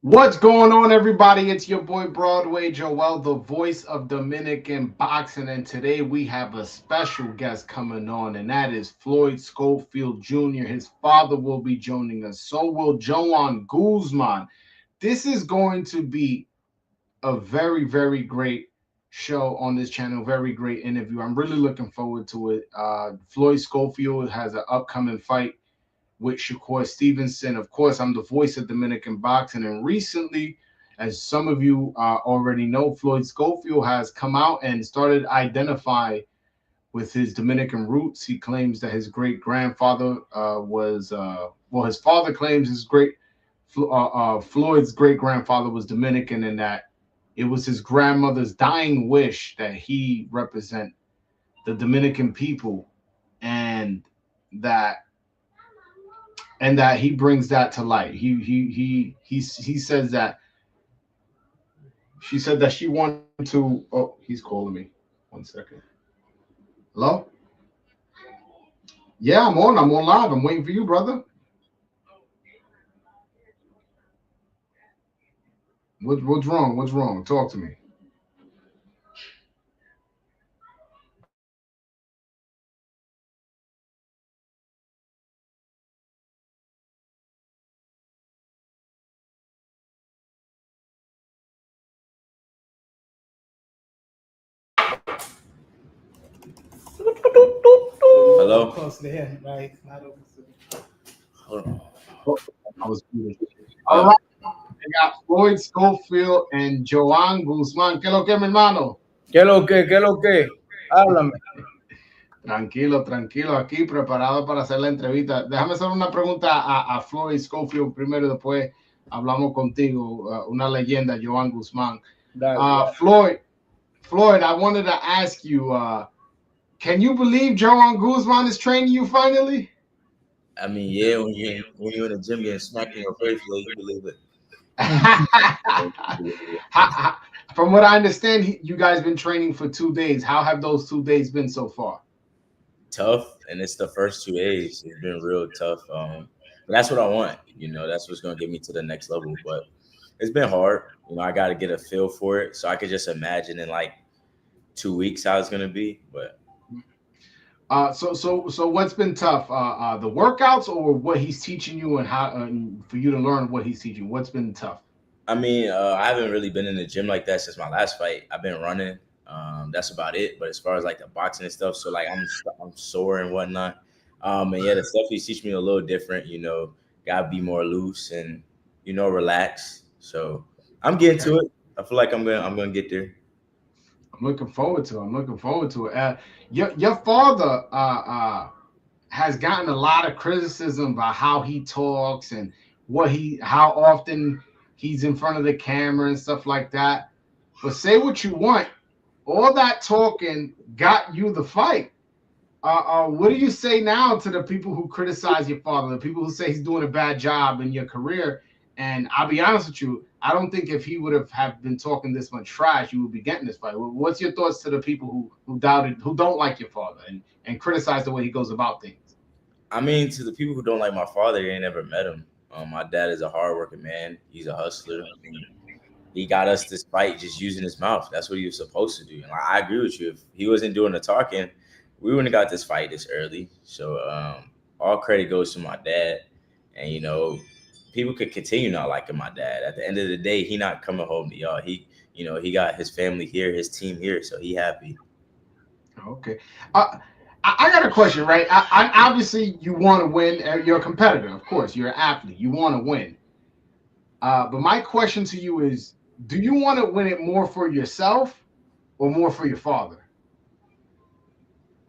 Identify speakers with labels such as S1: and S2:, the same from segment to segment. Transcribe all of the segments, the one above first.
S1: What's going on, everybody? It's your boy Broadway Joel, the voice of Dominican boxing, and today we have a special guest coming on, and that is Floyd Schofield Jr. His father will be joining us. So will Joan Guzman. This is going to be a very, very great show on this channel. Very great interview. I'm really looking forward to it. Floyd Schofield has an upcoming fight with Shakur Stevenson. Of course, I'm the voice of Dominican boxing. And recently, as some of you already know, Floyd Schofield has come out and started identify with his Dominican roots. He claims that his great grandfather his father claims Floyd's great grandfather was Dominican, and that it was his grandmother's dying wish that he represent the Dominican people, and that he brings that to light. He says that she said that she wanted to. Oh, he's calling me. 1 second. Hello? Yeah, I'm on. I'm on live. I'm waiting for you, brother. What's wrong? What's wrong? Talk to me.
S2: Hello?
S3: Close to the head, right? Not open to
S2: Hold on.
S1: Oh, I was muted. All
S2: Yep.
S1: right. I got Floyd Schofield and Joan Guzman. ¿Qué lo que, mi hermano?
S3: ¿Qué lo que? ¿Qué lo que? Háblame.
S1: Tranquilo, tranquilo, aquí preparado para hacer la entrevista. Déjame hacer una pregunta a Floyd Schofield primero y después hablamos contigo, una leyenda, Joan Guzmán.
S3: Dale.
S1: Floyd, I wanted to ask you, can you believe Joan Guzman is training you finally?
S2: I mean, yeah, when you're in the gym getting smacked in your face, yeah, you believe it.
S1: From what I understand, you guys been training for 2 days. How have those 2 days been so far?
S2: Tough, and it's the first 2 days. It's been real tough. But that's what I want. That's what's gonna get me to the next level. But it's been hard. I got to get a feel for it, so I could just imagine in like 2 weeks how it's gonna be. But
S1: So what's been tough? The workouts or what he's teaching you and how for you to learn what he's teaching? What's been tough?
S2: I mean, I haven't really been in the gym like that since my last fight. I've been running. That's about it. But as far as like the boxing and stuff, so like I'm sore and whatnot. And yeah, the stuff he's teaching me a little different. Gotta be more loose and relax. So I'm getting
S1: Okay,
S2: to it. I feel like I'm gonna get there.
S1: I'm looking forward to it. I'm looking forward to it. Your father has gotten a lot of criticism about how he talks and how often he's in front of the camera and stuff like that. But say what you want, all that talking got you the fight. What do you say now to the people who criticize your father, the people who say he's doing a bad job in your career? And I'll be honest with you, I don't think if he would have been talking this much trash, you would be getting this fight. What's your thoughts to the people who doubted, who don't like your father and criticize the way he goes about things?
S2: I mean, to the people who don't like my father, they ain't never met him. My dad is a hardworking man. He's a hustler. He got us this fight just using his mouth. That's what he was supposed to do. And I agree with you. If he wasn't doing the talking, we wouldn't have got this fight this early. So all credit goes to my dad. And people could continue not liking my dad. At the end of the day, he not coming home to y'all. He got his family here, his team here, so he happy.
S1: Okay. I got a question, right? Obviously, you want to win. You're a competitor, of course. You're an athlete. You want to win. But my question to you is, do you want to win it more for yourself or more for your father?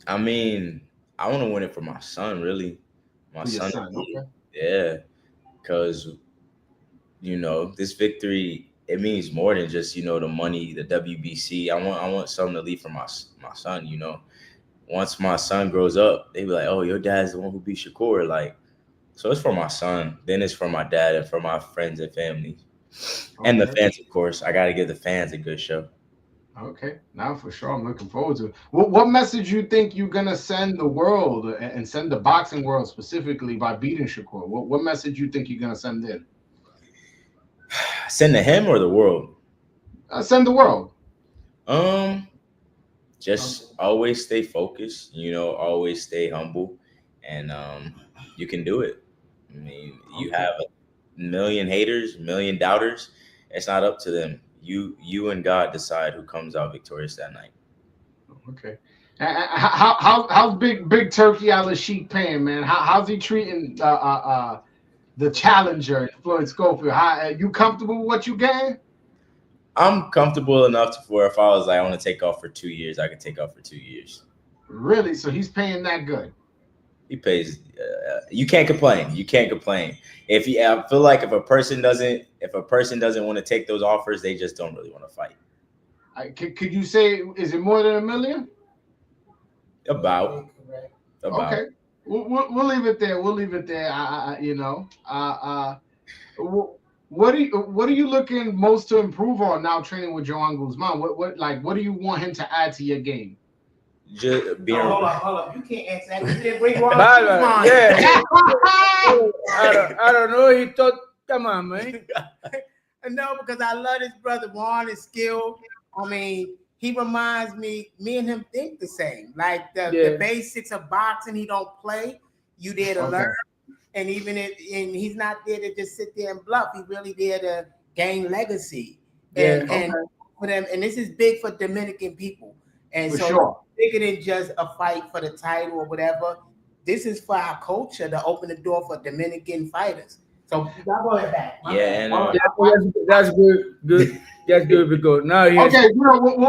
S2: I mean, I want to win it for my son, really. My
S1: For your
S2: son,
S1: son, okay.
S2: yeah, because this victory, it means more than just the money, the WBC. I want something to leave for my son. Once my son grows up, they be like, oh, your dad's the one who beat Shakur. Like, so it's for my son. Then it's for my dad and for my friends and family and the
S1: Okay.
S2: fans, of course. I got to give the fans a good show.
S1: Okay. Now for sure, I'm looking forward to it. What message you think you're gonna send the world and send the boxing world specifically by beating Shakur? What message you think you're gonna send in?
S2: Send to him or the world?
S1: Send the world.
S2: Just always stay focused. Always stay humble, and you can do it. I mean, you have a million haters, a million doubters. It's not up to them. You and God decide who comes out victorious that night.
S1: Okay. How's Big Turkey out of Sheik paying, man? How's he treating the challenger, Floyd Schofield? You comfortable with what you getting?
S2: I'm comfortable enough where if I was like, I want to take off for 2 years, I could take off for 2 years.
S1: Really? So he's paying that good?
S2: He pays. You can't complain. You can't complain. I feel like if a person doesn't want to take those offers, they just don't really want to fight.
S1: Could you say, is it more than $1 million?
S2: About.
S1: Okay. We'll leave it there. We'll leave it there. What are you looking most to improve on now training with Joan Guzman? What do you want him to add to your game?
S2: Just being.
S4: Hold up. You can't answer that. You didn't bring Guzman.
S3: Yeah. I don't know. He thought, come on, man.
S4: No, because I love this brother. Juan is skilled. I mean, he reminds me and him think the same. Like the basics of boxing, he don't play. You there to learn. And even and he's not there to just sit there and bluff. He's really there to gain legacy. And for them, and this is big for Dominican people. And bigger than just a fight for the title or whatever. This is for our culture to open the door for Dominican fighters. So y'all go ahead back.
S3: That's good. That's good because now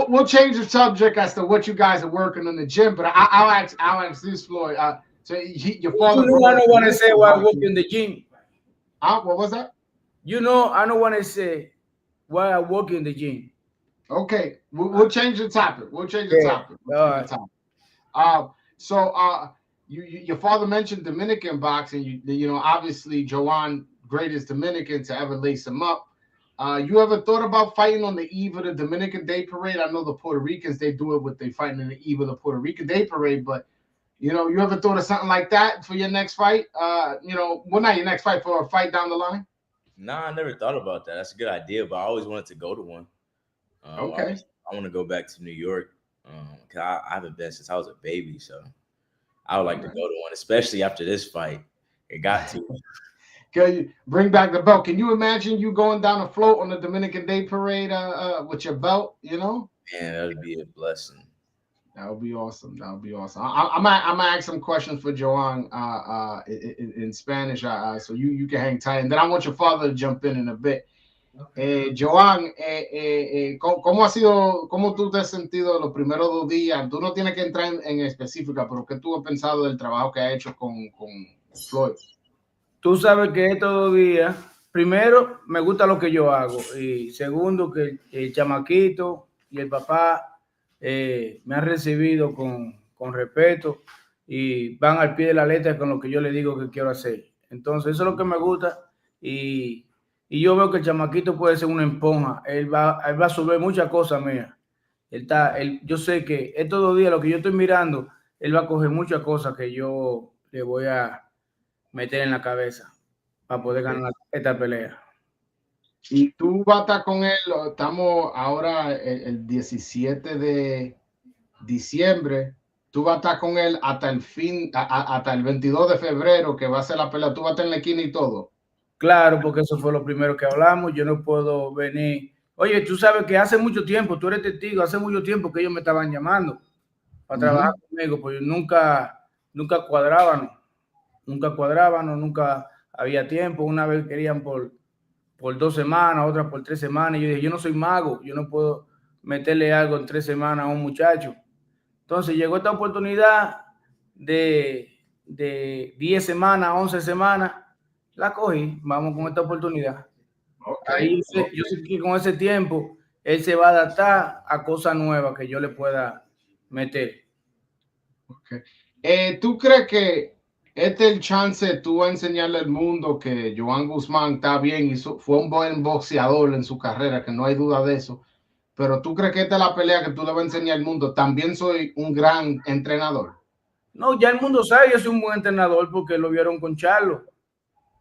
S1: we'll change the subject as to what you guys are working in the gym. But I'll ask this, Floyd. So your father.
S3: I don't want to say why I work in the gym.
S1: What was that?
S3: I don't want to say why I work in the gym.
S1: Okay, we'll change the topic. We'll change the topic. Your father mentioned Dominican boxing. Obviously Joan, greatest Dominican to ever lace him up. You ever thought about fighting on the eve of the Dominican Day Parade? I know the Puerto Ricans, they do it with they fighting on the eve of the Puerto Rican Day Parade, but you ever thought of something like that for your next fight? Not your next fight, for a fight down the line?
S2: Nah, I never thought about that. That's a good idea, but I always wanted to go to one.
S1: Okay.
S2: I want to go back to New York because I haven't been since I was a baby, so I would like to go to one, especially after this fight. It got to.
S1: Can you bring back the belt? Can you imagine you going down a float on the Dominican Day Parade with your belt?
S2: Man, that would be a blessing.
S1: That would be awesome. That would be awesome. I'm gonna ask some questions for Joan in Spanish, so you can hang tight, and then I want your father to jump in a bit. Joan, ¿cómo tú te has sentido los primeros 2 días? Tú no tienes que entrar en específica, pero ¿qué tú has pensado del trabajo que ha hecho con Floyd?
S3: Tú sabes que estos 2 días, primero, me gusta lo que yo hago, y segundo, que el chamaquito y el papá me han recibido con respeto y van al pie de la letra con lo que yo le digo que quiero hacer. Entonces, eso es lo que me gusta, y yo veo que el chamaquito puede ser una esponja. Él va a subir muchas cosas mías. Yo sé que estos 2 días, lo que yo estoy mirando, él va a coger muchas cosas que yo le voy a meter en la cabeza para poder ganar esta pelea.
S1: Y tú vas a estar con él, estamos ahora el 17 de diciembre, tú vas a estar con él hasta el 22 de febrero, que va a ser la pelea, tú vas a estar en la esquina y todo.
S3: Claro, porque eso fue lo primero que hablamos. Yo no puedo venir. Oye, tú sabes que hace mucho tiempo, tú eres testigo, hace mucho tiempo que ellos me estaban llamando para trabajar conmigo, pues nunca cuadrábamos, nunca había tiempo. Una vez querían por 2 semanas, otra por 3 semanas. Y yo dije, yo no soy mago, yo no puedo meterle algo en 3 semanas a un muchacho. Entonces llegó esta oportunidad de 10 semanas, 11 semanas. La cogí, vamos con esta oportunidad. Ahí yo sé que con ese tiempo él se va a adaptar a cosas nuevas que yo le pueda meter.
S1: ¿Tú crees que este es el chance de tú a enseñarle al mundo que Joan Guzman está bien y fue un buen boxeador en su carrera, que no hay duda de eso? Pero ¿tú crees que esta es la pelea que tú le vas a enseñar al mundo? También soy un gran entrenador.
S3: No, ya el mundo sabe, yo soy un buen entrenador porque lo vieron con Charlo.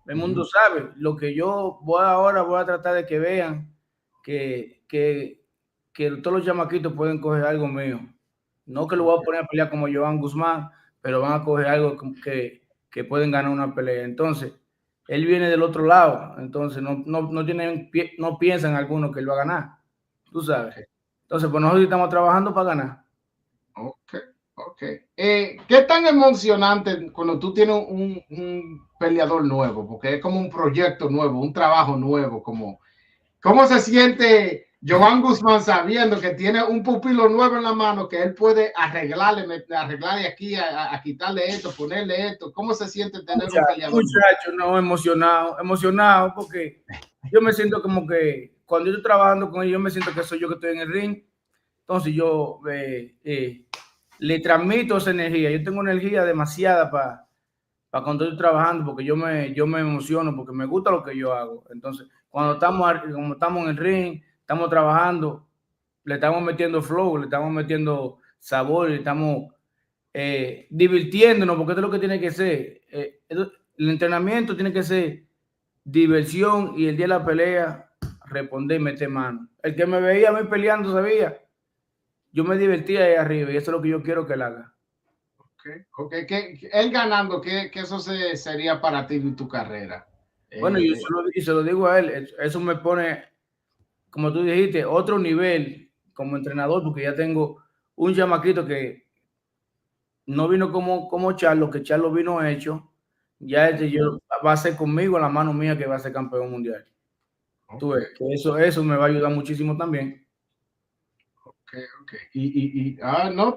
S3: El mundo sabe. Lo que yo voy a tratar de que vean que todos los chamaquitos pueden coger algo mío. No que lo voy a poner a pelear como Joan Guzman, pero van a coger algo que pueden ganar una pelea. Entonces, él viene del otro lado. Entonces, no piensan algunos que él va a ganar. Tú sabes. Entonces, pues nosotros estamos trabajando para ganar.
S1: Ok. ¿Qué tan emocionante cuando tú tienes un peleador nuevo? Porque es como un proyecto nuevo, un trabajo nuevo. ¿Cómo se siente Joan Guzman sabiendo que tiene un pupilo nuevo en la mano que él puede arreglarle aquí, a quitarle esto, ponerle esto? ¿Cómo se siente tener un peleador
S3: nuevo? No, emocionado porque yo me siento como que cuando yo estoy trabajando con él, yo me siento que soy yo que estoy en el ring. Entonces yo le transmito esa energía. Yo tengo energía demasiada para cuando estoy trabajando porque yo me emociono porque me gusta lo que yo hago. Entonces, cuando estamos en el ring, estamos trabajando, le estamos metiendo flow, le estamos metiendo sabor, le estamos divirtiéndonos, porque esto es lo que tiene que ser. El entrenamiento tiene que ser diversión y el día de la pelea responder y meter mano. El que me veía a mí peleando sabía, yo me divertía ahí arriba y eso es lo que yo quiero que él haga.
S1: Ok. Él ganando, ¿qué eso sería para ti y tu carrera?
S3: Bueno, yo se lo digo a él, eso me pone, como tú dijiste, otro nivel como entrenador, porque ya tengo un chamaquito que no vino como Charlo, que Charlo vino hecho, ya va a ser conmigo en la mano mía que va a ser campeón mundial. Tú ves, que eso me va a ayudar muchísimo también.
S1: Ok. No,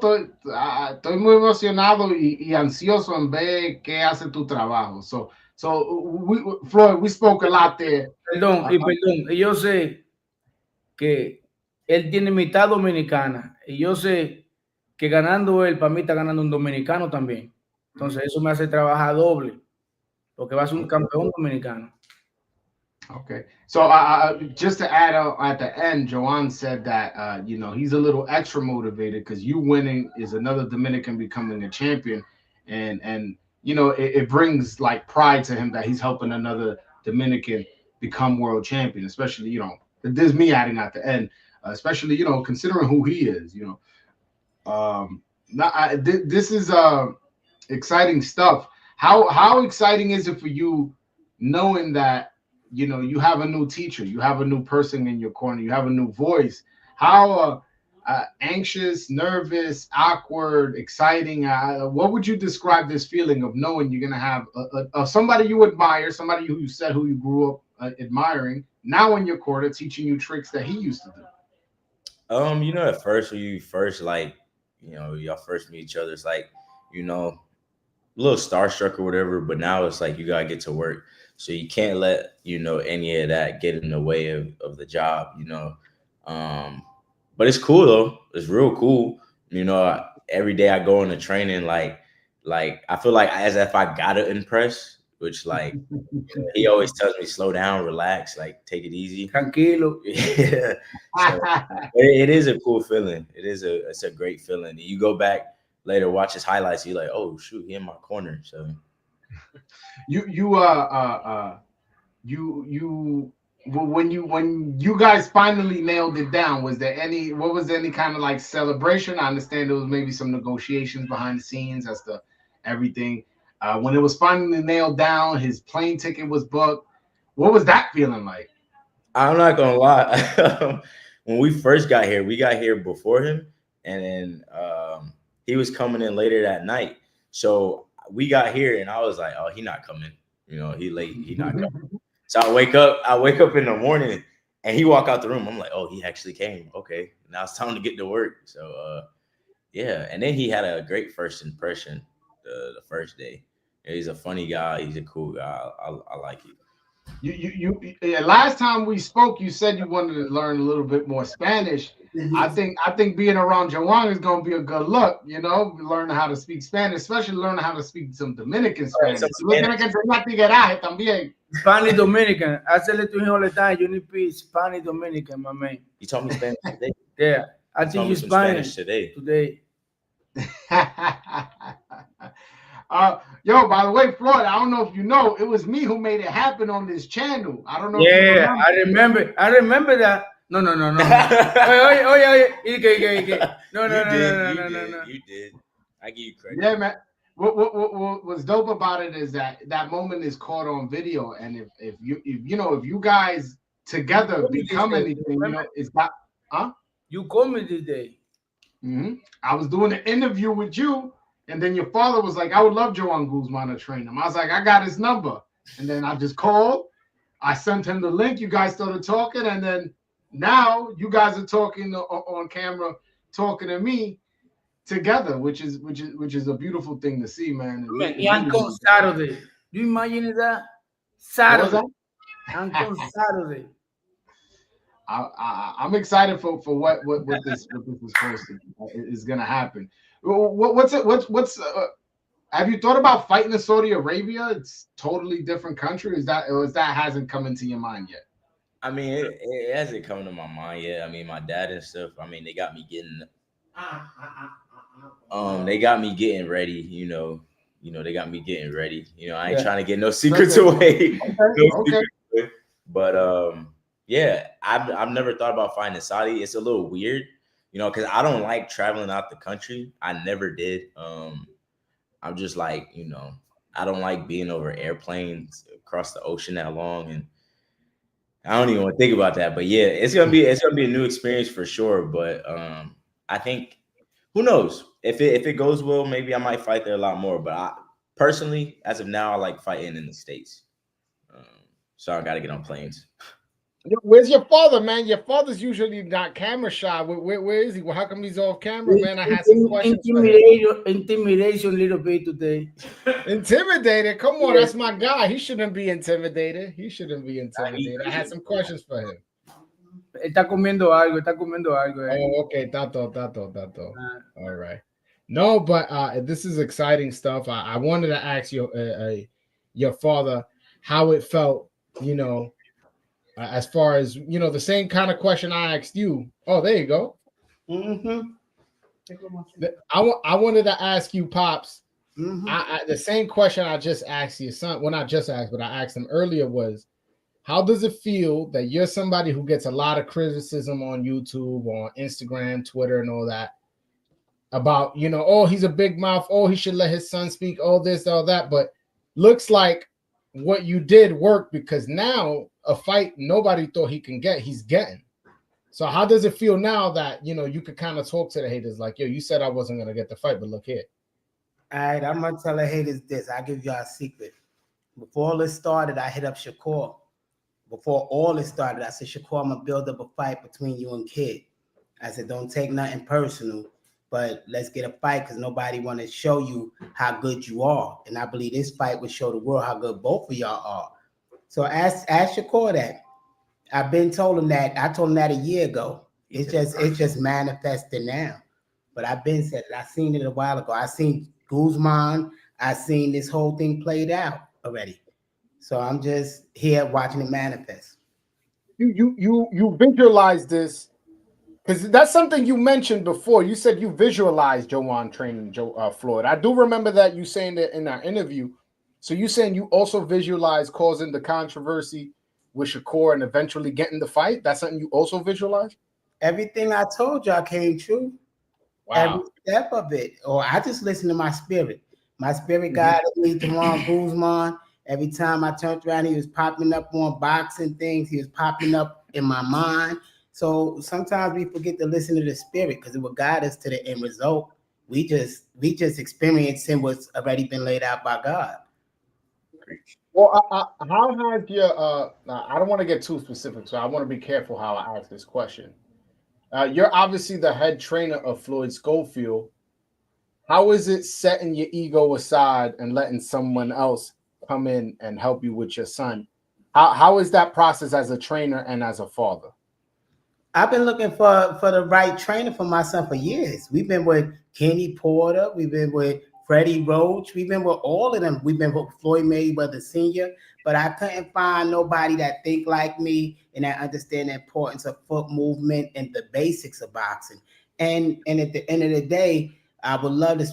S1: estoy muy emocionado y ansioso en ver qué hace tu trabajo. Floyd, we spoke a lot there.
S3: Perdón, y yo sé que él tiene mitad dominicana y yo sé que ganando él, para mí está ganando un dominicano también. Entonces eso me hace trabajar doble, porque va a ser un campeón dominicano.
S1: Okay. So just to add at the end, Joanne said that he's a little extra motivated because you winning is another Dominican becoming a champion, and it brings like pride to him that he's helping another Dominican become world champion. Especially this is me adding at the end, especially considering who he is. This is exciting stuff. How exciting is it for you knowing that? You have a new teacher, you have a new person in your corner, you have a new voice. How anxious, nervous, awkward, exciting, what would you describe this feeling of knowing you're going to have somebody you admire, somebody who you said who you grew up admiring, now in your corner teaching you tricks that he used to do?
S2: At first when you first y'all first meet each other, it's like, a little starstruck or whatever, but now it's like you gotta get to work. So you can't let, any of that get in the way of the job, But it's cool though. It's real cool. Every day I go into training, like I feel like as if I gotta impress, which like he always tells me, slow down, relax, like take it easy.
S3: Tranquilo.
S2: Yeah. So, it is a cool feeling. It's a great feeling. You go back later, watch his highlights, you're like, oh shoot, he in my corner. So
S1: when you guys finally nailed it down, was there any kind of like celebration? I understand there was maybe some negotiations behind the scenes as to everything. When it was finally nailed down, his plane ticket was booked. What was that feeling like?
S2: I'm not gonna lie. When we first got here, we got here before him, and then he was coming in later that night. So we got here, and I was like, "Oh, he not coming. He late. He not coming." So I wake up in the morning, and he walk out the room. I'm like, "Oh, he actually came. Okay, now it's time to get to work." So yeah, and then he had a great first impression the first day. He's a funny guy. He's a cool guy. I like it.
S1: You last time we spoke, you said you wanted to learn a little bit more Spanish. I think being around Joan is going to be a good look, learning how to speak Spanish, especially learning how to speak some Dominican Spanish.
S3: Spanish Dominican. Hacele tu hijo letal. You need peace. Spanish Dominican, my man.
S2: You taught me Spanish today.
S3: Yeah, I teach you Spanish
S2: today.
S1: Yo, by the way, Floyd, I don't know if you know, it was me who made it happen on this channel. I don't know if you remember.
S3: I remember that. No. Oye. No.
S2: You did. I give you credit.
S1: Yeah, man. What's dope about it is that moment is caught on video, and if you guys together become anything, it's that.
S3: You called me this day.
S1: Mm-hmm. I was doing an interview with you, and then your father was like, "I would love Joan Guzman to train him." I was like, "I got his number," and then I just called. I sent him the link. You guys started talking, and then now you guys are talking on camera, talking to me together, which is a beautiful thing to see, man.
S3: Uncle Saturday. Do you imagine that? Saturday. Uncle Saturday.
S1: I'm excited for what this is supposed to is gonna happen. What's have you thought about fighting in Saudi Arabia? It's totally different country. Is that hasn't come into your mind yet?
S2: I mean, it hasn't come to my mind yet. I mean, my dad and stuff. I mean, they got me getting ready. They got me getting ready. I ain't trying to get no secrets away.
S1: Okay.
S2: But yeah, I've never thought about fighting in Saudi. It's a little weird, because I don't like traveling out the country. I never did. I'm just like, I don't like being over airplanes across the ocean that long, and I don't even want to think about that. But yeah, it's gonna be a new experience for sure. But I think, who knows, if it goes well, maybe I might fight there a lot more. But I personally, as of now, I like fighting in the States. So I got to get on planes.
S1: Where's your father, man? Your father's usually not camera shy. Where is he? Well, how come he's off camera, man? I had some questions.
S3: Intimidation a little bit today.
S1: Intimidated? Come on, that's my guy. He shouldn't be intimidated. I had some questions for him.
S3: Está comiendo algo.
S1: Oh, okay. Tato. All right. No, but this is exciting stuff. I wanted to ask your father how it felt, as far as the same kind of question I asked you. Oh, there you go.
S4: Mm-hmm.
S1: I wanted to ask you, Pops.
S4: Mm-hmm.
S1: The same question I just asked your son. Well, not just asked, but I asked him earlier was, how does it feel that you're somebody who gets a lot of criticism on YouTube, on Instagram, Twitter, and all that about, oh, he's a big mouth. Oh, he should let his son speak. Oh, this, all that. But looks like what you did worked, because now a fight nobody thought he can get, he's getting. So how does it feel now that, you could kind of talk to the haters like, yo, you said I wasn't going to get the fight, but look here.
S4: All right, I'm going to tell the haters this. I'll give y'all a secret. Before all this started, I hit up Shakur. Before all this started, I said, Shakur, I'm going to build up a fight between you and Kid. I said, don't take nothing personal, but let's get a fight, because nobody want to show you how good you are. And I believe this fight would show the world how good both of y'all are. So ask Shakur that. I've been told him that. I told him that a year ago. It's just manifesting now. But I've been said it. I seen it a while ago. I seen Guzman. I seen this whole thing played out already. So I'm just here watching it manifest.
S1: You visualize this, because that's something you mentioned before. You said you visualized Joan training Floyd. I do remember that you saying that in our interview. So you saying you also visualize causing the controversy with Shakur and eventually getting the fight? That's something you also visualize?
S4: Everything I told y'all came true. Wow. Every step of it. Or I just listen to my spirit. My spirit guided me to Guzman. Every time I turned around, he was popping up on boxing things. He was popping up in my mind. So sometimes we forget to listen to the spirit, because it will guide us to the end result. We just experiencing what's already been laid out by God.
S1: Well, how has your I don't want to get too specific, so I want to be careful how I ask this question. You're obviously the head trainer of Floyd Schofield. How is it setting your ego aside and letting someone else come in and help you with your son? How is that process as a trainer and as a father?
S4: I've been looking for the right trainer for my son for years. We've been with Kenny Porter. We've been with Freddie Roach. We've been with all of them. We've been with Floyd Mayweather Sr., but I couldn't find nobody that think like me and that understand the importance of foot movement and the basics of boxing. And at the end of the day, I would love to,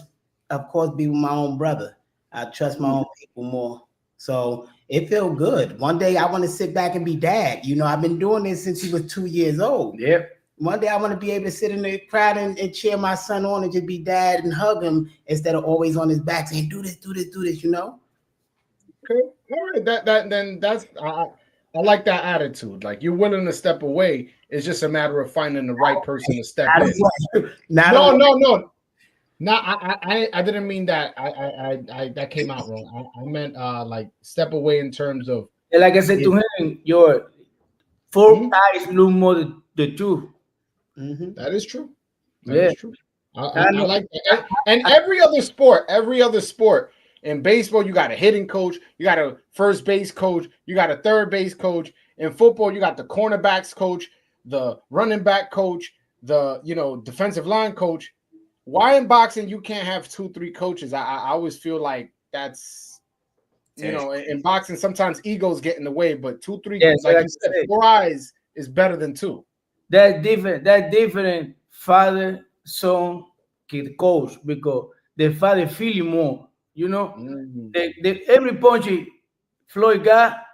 S4: of course, be with my own brother. I trust my own people more. So it feels good. One day I want to sit back and be dad. You know, I've been doing this since he was 2 years old.
S3: Yep.
S4: One day I want to be able to sit in the crowd and cheer my son on and just be dad and hug him instead of always on his back saying, do this, do this, do this, you know?
S1: Okay. All right. I like that attitude. Like you're willing to step away. It's just a matter of finding the right person to step in. No. No, I didn't mean that. I that came out wrong. I meant like step away in terms of.
S3: Like I said to him, your 4 eyes look more the two.
S1: That is true. That is true. I like that. And every other sport. In baseball, you got a hitting coach, you got a first base coach, you got a third base coach. In football, you got the cornerbacks coach, the running back coach, the defensive line coach. Why in boxing you can't have 2-3 coaches? I always feel like that's in boxing sometimes egos get in the way, but 2-3 like you said, 4 eyes is better than 2.
S3: That's different father son kid coach because the father feel you more. You know, every punch Floyd got,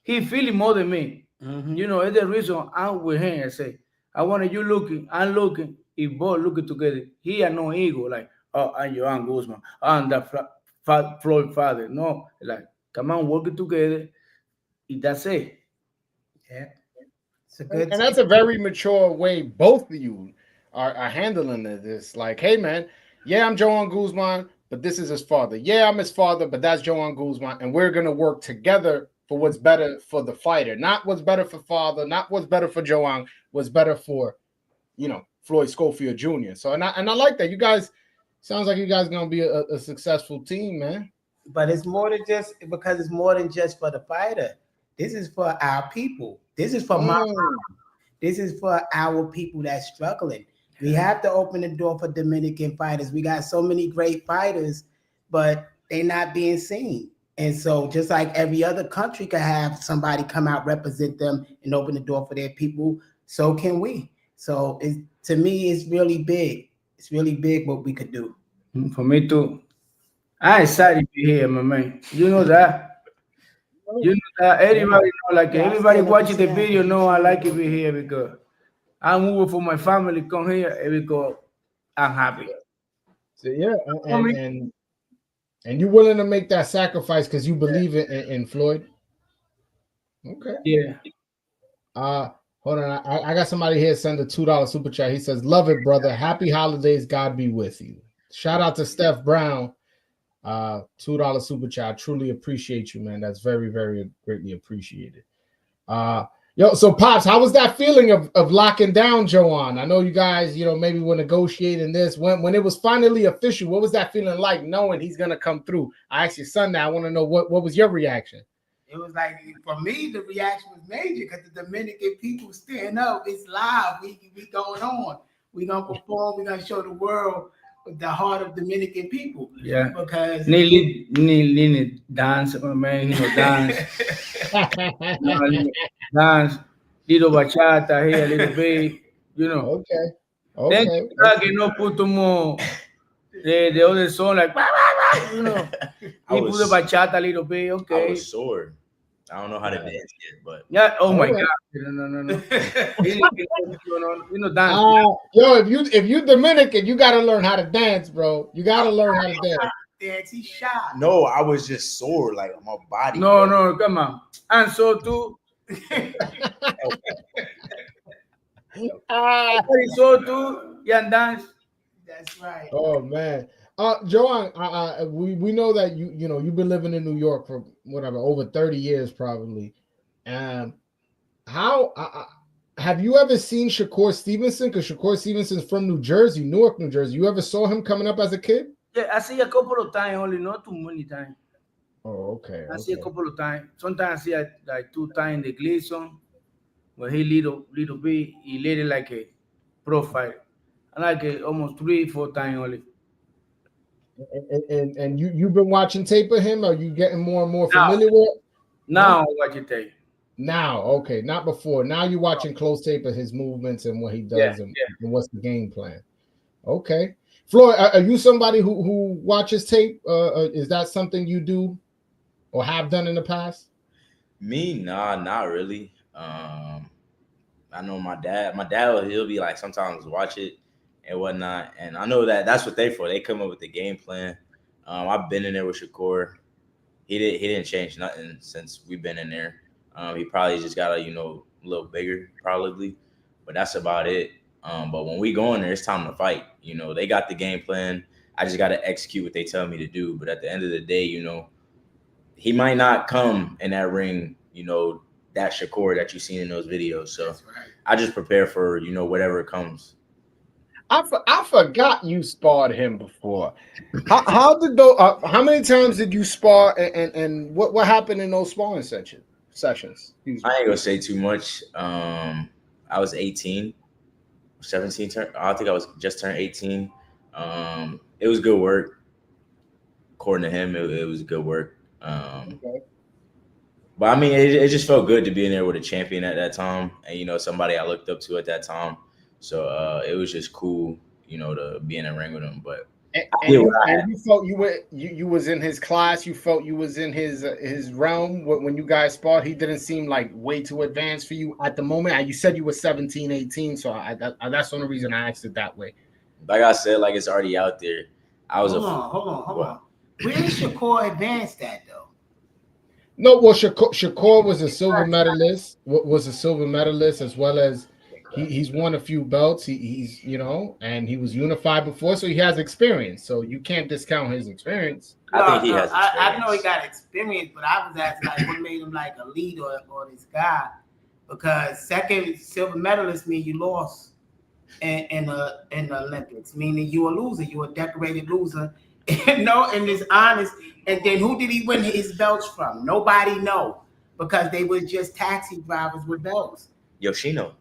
S3: he feel it more than me. You know, it's the reason I'm with him. I say, I want you looking, I'm looking. If both looking together, he had no ego. Like, oh, I'm Johan Guzman, I'm the Floyd father. No, like, come on, working together. That's it.
S4: Yeah, it's a good.
S1: And that's a very mature way both of you are handling this. Like, hey, man, yeah, I'm Johan Guzman, but this is his father. Yeah, I'm his father, but that's Johan Guzman, and we're gonna work together for what's better for the fighter, not what's better for father, not what's better for Johan, what's better for, Floyd Schofield Jr. So and I like that. You guys sounds like you guys gonna be a successful team, man.
S4: But it's more than just because it's more than just for the fighter. This is for our people. This is for my mom. This is for our people that's struggling. We have to open the door for Dominican fighters. We got so many great fighters, but they're not being seen. And so just like every other country could have somebody come out, represent them, and open the door for their people, so can we. So to me, it's really big. It's really big what we could do.
S3: For me too. I'm excited to be here, my man. You know that. You know that everybody know, like everybody watching the video know I like to be here because I'm moving for my family come here because I'm happy.
S1: So yeah, and you're willing to make that sacrifice because you believe in Floyd. Okay.
S3: Yeah.
S1: Hold on. I got somebody here send a $2 super chat. He says, "Love it, brother. Happy holidays. God be with you." Shout out to Steph Brown. $2 super chat. I truly appreciate you, man. That's very, very greatly appreciated. So Pops, how was that feeling of locking down Joanne? I know you guys, maybe were negotiating this. When it was finally official, what was that feeling like knowing he's gonna come through? I asked your son that. I want to know what was your reaction?
S4: It was like, for me, the reaction was major because the Dominican people stand up. It's live. We going on. We gonna perform. We gonna show the world the heart of Dominican people.
S3: Yeah.
S4: Because
S3: need dance, man. Dance. Dance. Little bachata here, a little bit.
S1: Okay.
S3: Then you no put more the other song like. He put the bachata a little bit. Okay.
S2: I was sore. I don't know how to dance yet, but
S3: yeah. Oh my God! No. Dance.
S1: If you Dominican, you got to learn how to dance, bro. You got to learn how to dance.
S4: Dance, he shot.
S2: No, I was just sore, like my body.
S3: No, come on. And so too. So too. Yeah, dance.
S4: That's right.
S1: Oh man. Joanne, we know that you've been living in New York for whatever over 30 years probably. How have you ever seen Shakur Stevenson? Because Shakur Stevenson's from New Jersey, Newark, New Jersey. You ever saw him coming up as a kid?
S3: Yeah, I see a couple of times only, not too many times.
S1: Oh, okay.
S3: I see a couple of times. Sometimes I see like 2 times the Gleason, where he little bit, he later like a profile. I like it almost 3-4 times only.
S1: And you've been watching tape of him? Are you getting more and more familiar with it?
S3: Now what you tape.
S1: Now, okay, not before. Now you're watching close tape of his movements and what he does and what's the game plan. Okay. Floyd, are you somebody who watches tape? Is that something you do or have done in the past?
S2: Me, nah, not really. I know my dad. My dad, he'll be like sometimes watch it and whatnot, and I know that's what they for. They come up with the game plan. I've been in there with Shakur. He didn't change nothing since we've been in there. He probably just got a little bigger probably, but that's about it. But when we go in there, it's time to fight. They got the game plan. I just got to execute what they tell me to do. But at the end of the day, he might not come in that ring, that Shakur that you've seen in those videos. So right. I just prepare for, whatever comes.
S1: I forgot you sparred him before. How many times did you spar and what happened in those sparring sessions?
S2: I ain't gonna say too much. I was 18, 17. I think I was just turned 18. It was good work. According to him, it was good work. Okay. But I mean, it just felt good to be in there with a champion at that time, and somebody I looked up to at that time. So it was just cool, to be in a ring with him. But
S1: you felt you was in his class. You felt you was in his realm when you guys sparred. He didn't seem like way too advanced for you at the moment. You said you were 17, 18, so that's the only reason I asked it that way.
S2: Like I said, like it's already out there.
S4: Hold on. Where is Shakur advanced at though?
S1: No, well, Shakur was a silver medalist. Was a silver medalist as well as he's won a few belts. He's and he was unified before, so he has experience. So you can't discount his experience.
S2: I think he has experience.
S4: I know he got experience, but I was asking like what made him like a lead or this guy, because second silver medalist mean you lost in the Olympics, meaning you a loser, you a decorated loser. And it's honest. And then who did he win his belts from? Nobody know, because they were just taxi drivers with belts.
S2: Yoshino.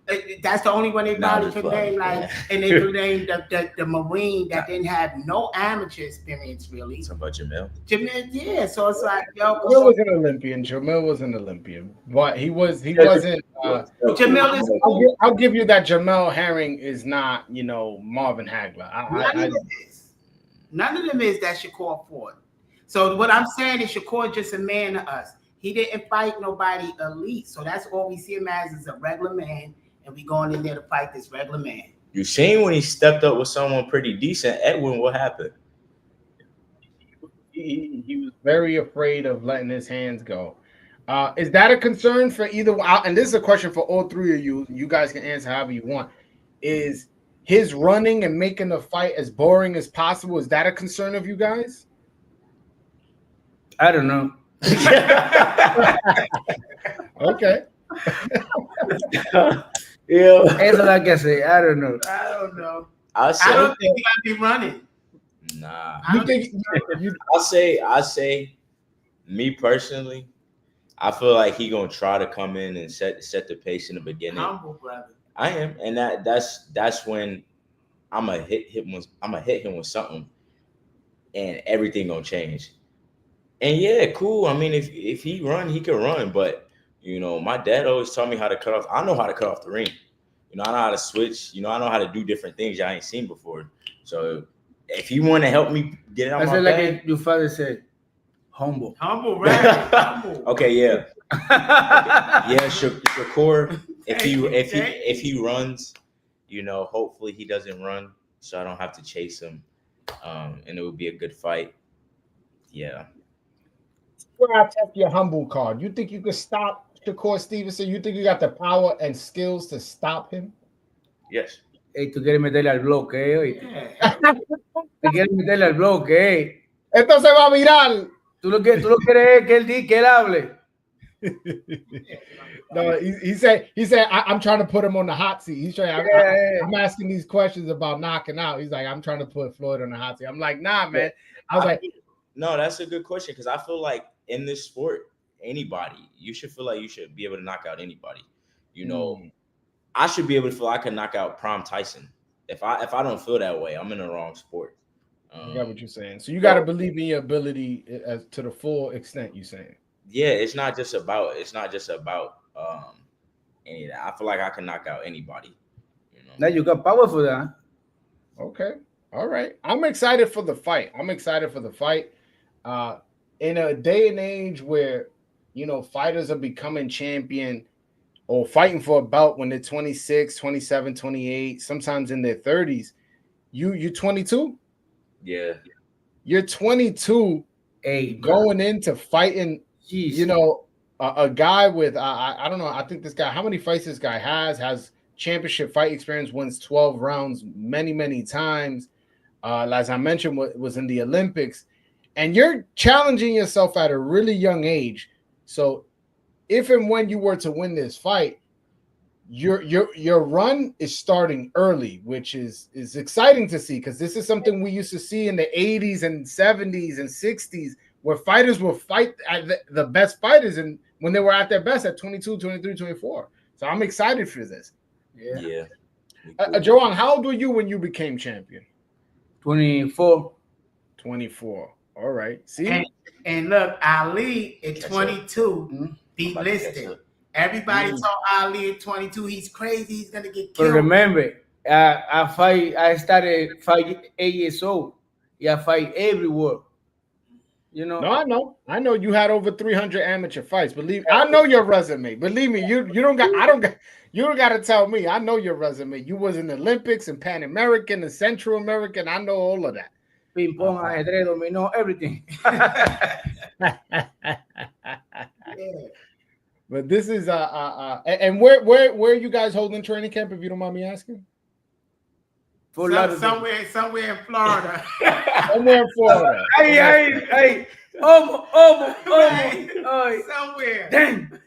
S4: That's the only one they probably could name, and they could name the Marine that didn't have no amateur experience really.
S2: Something about Jamil.
S4: Jamil, yeah. So it's like,
S1: Jamil was an Olympian. Jamil was an Olympian, but he wasn't. Jamil is. I'll give you that. Jamel Herring is not, Marvin Hagler.
S4: None of them is that Shakur fought. So what I'm saying is Shakur just a man to us. He didn't fight nobody elite. So that's all we see him as is a regular man, and we going in there to fight this regular man.
S2: You seen when he stepped up with someone pretty decent, Edwin, what happened?
S1: He was very afraid of letting his hands go. Is that a concern for either one? And this is a question for all three of you. You guys can answer however you want. Is his running and making the fight as boring as possible, is that a concern of you guys?
S3: I don't know.
S1: Okay.
S3: Yeah. Eso like I say, I don't know.
S4: I don't think he gotta be running.
S2: Nah.
S1: I
S2: say, me personally, I feel like he gonna try to come in and set the pace in the beginning.
S4: Humble, brother.
S2: I am, and that's when I'm gonna hit him with something, and everything gonna change. And yeah, cool. I mean, if he run, he can run. But my dad always taught me how to cut off. I know how to cut off the ring. I know how to switch. I know how to do different things I ain't seen before. So if he want to help me get it on my back,
S3: like your father said, humble,
S4: right? Humble.
S2: Okay, yeah, yeah. Shakur, if he runs, hopefully he doesn't run, so I don't have to chase him, and it would be a good fight. Yeah.
S1: Where I test your humble card. You think you could stop Shakur Stevenson? You think you got the power and skills to stop him?
S2: Yes.
S3: Hey, tú quieres meterle al bloque, Tú quieres meterle al bloque,
S1: Esto se va a virar.
S3: Tú lo quieres que él hable.
S1: No, he said I'm trying to put him on the hot seat. He's trying. I'm asking these questions about knocking out. He's like, I'm trying to put Floyd on the hot seat. I'm like, nah, man. I was like,
S2: no, that's a good question, because I feel like in this sport, you should feel like you should be able to knock out anybody. I should be able to feel I can knock out Prime Tyson. If I don't feel that way, I'm in the wrong sport.
S1: I got what you're saying. So you got to believe in your ability to the full extent. You saying?
S2: Yeah, it's not just about any of that. I feel like I can knock out anybody.
S3: Now you got power for that.
S1: Okay. All right. I'm excited for the fight. In a day and age where, fighters are becoming champion or fighting for a belt when they're 26, 27, 28, sometimes in their 30s. You're 22?
S2: Yeah.
S1: You're 22 going into fighting, a guy with, I don't know, I think this guy, how many fights this guy has championship fight experience, wins 12 rounds many, many times. As I mentioned, was in the Olympics. And you're challenging yourself at a really young age. So if and when you were to win this fight, your run is starting early, which is exciting to see, because this is something we used to see in the 80s and 70s and 60s, where fighters will fight at the best fighters and when they were at their best at 22, 23, 24. So I'm excited for this.
S2: Yeah.
S1: Joanne, how old were you when you became champion?
S3: 24.
S1: 24. All right. See?
S4: And look, Ali at 22 beat Liston. Everybody told Ali at 22 he's crazy, he's gonna get killed.
S3: But remember, I started fight 8 years old. Yeah, I fight everywhere.
S1: No, I know you had over 300 amateur fights. I know your resume. Believe me, you don't got to tell me. I know your resume. You was in the Olympics and Pan American and Central American. I know all of that.
S3: Ping pong, ajedrez, dominó, everything.
S1: But this is and where you guys holding training camp, if you don't mind me asking?
S4: Somewhere in Florida.
S1: Somewhere in Florida.
S3: Hey. Almost.
S4: Somewhere.
S3: Damn.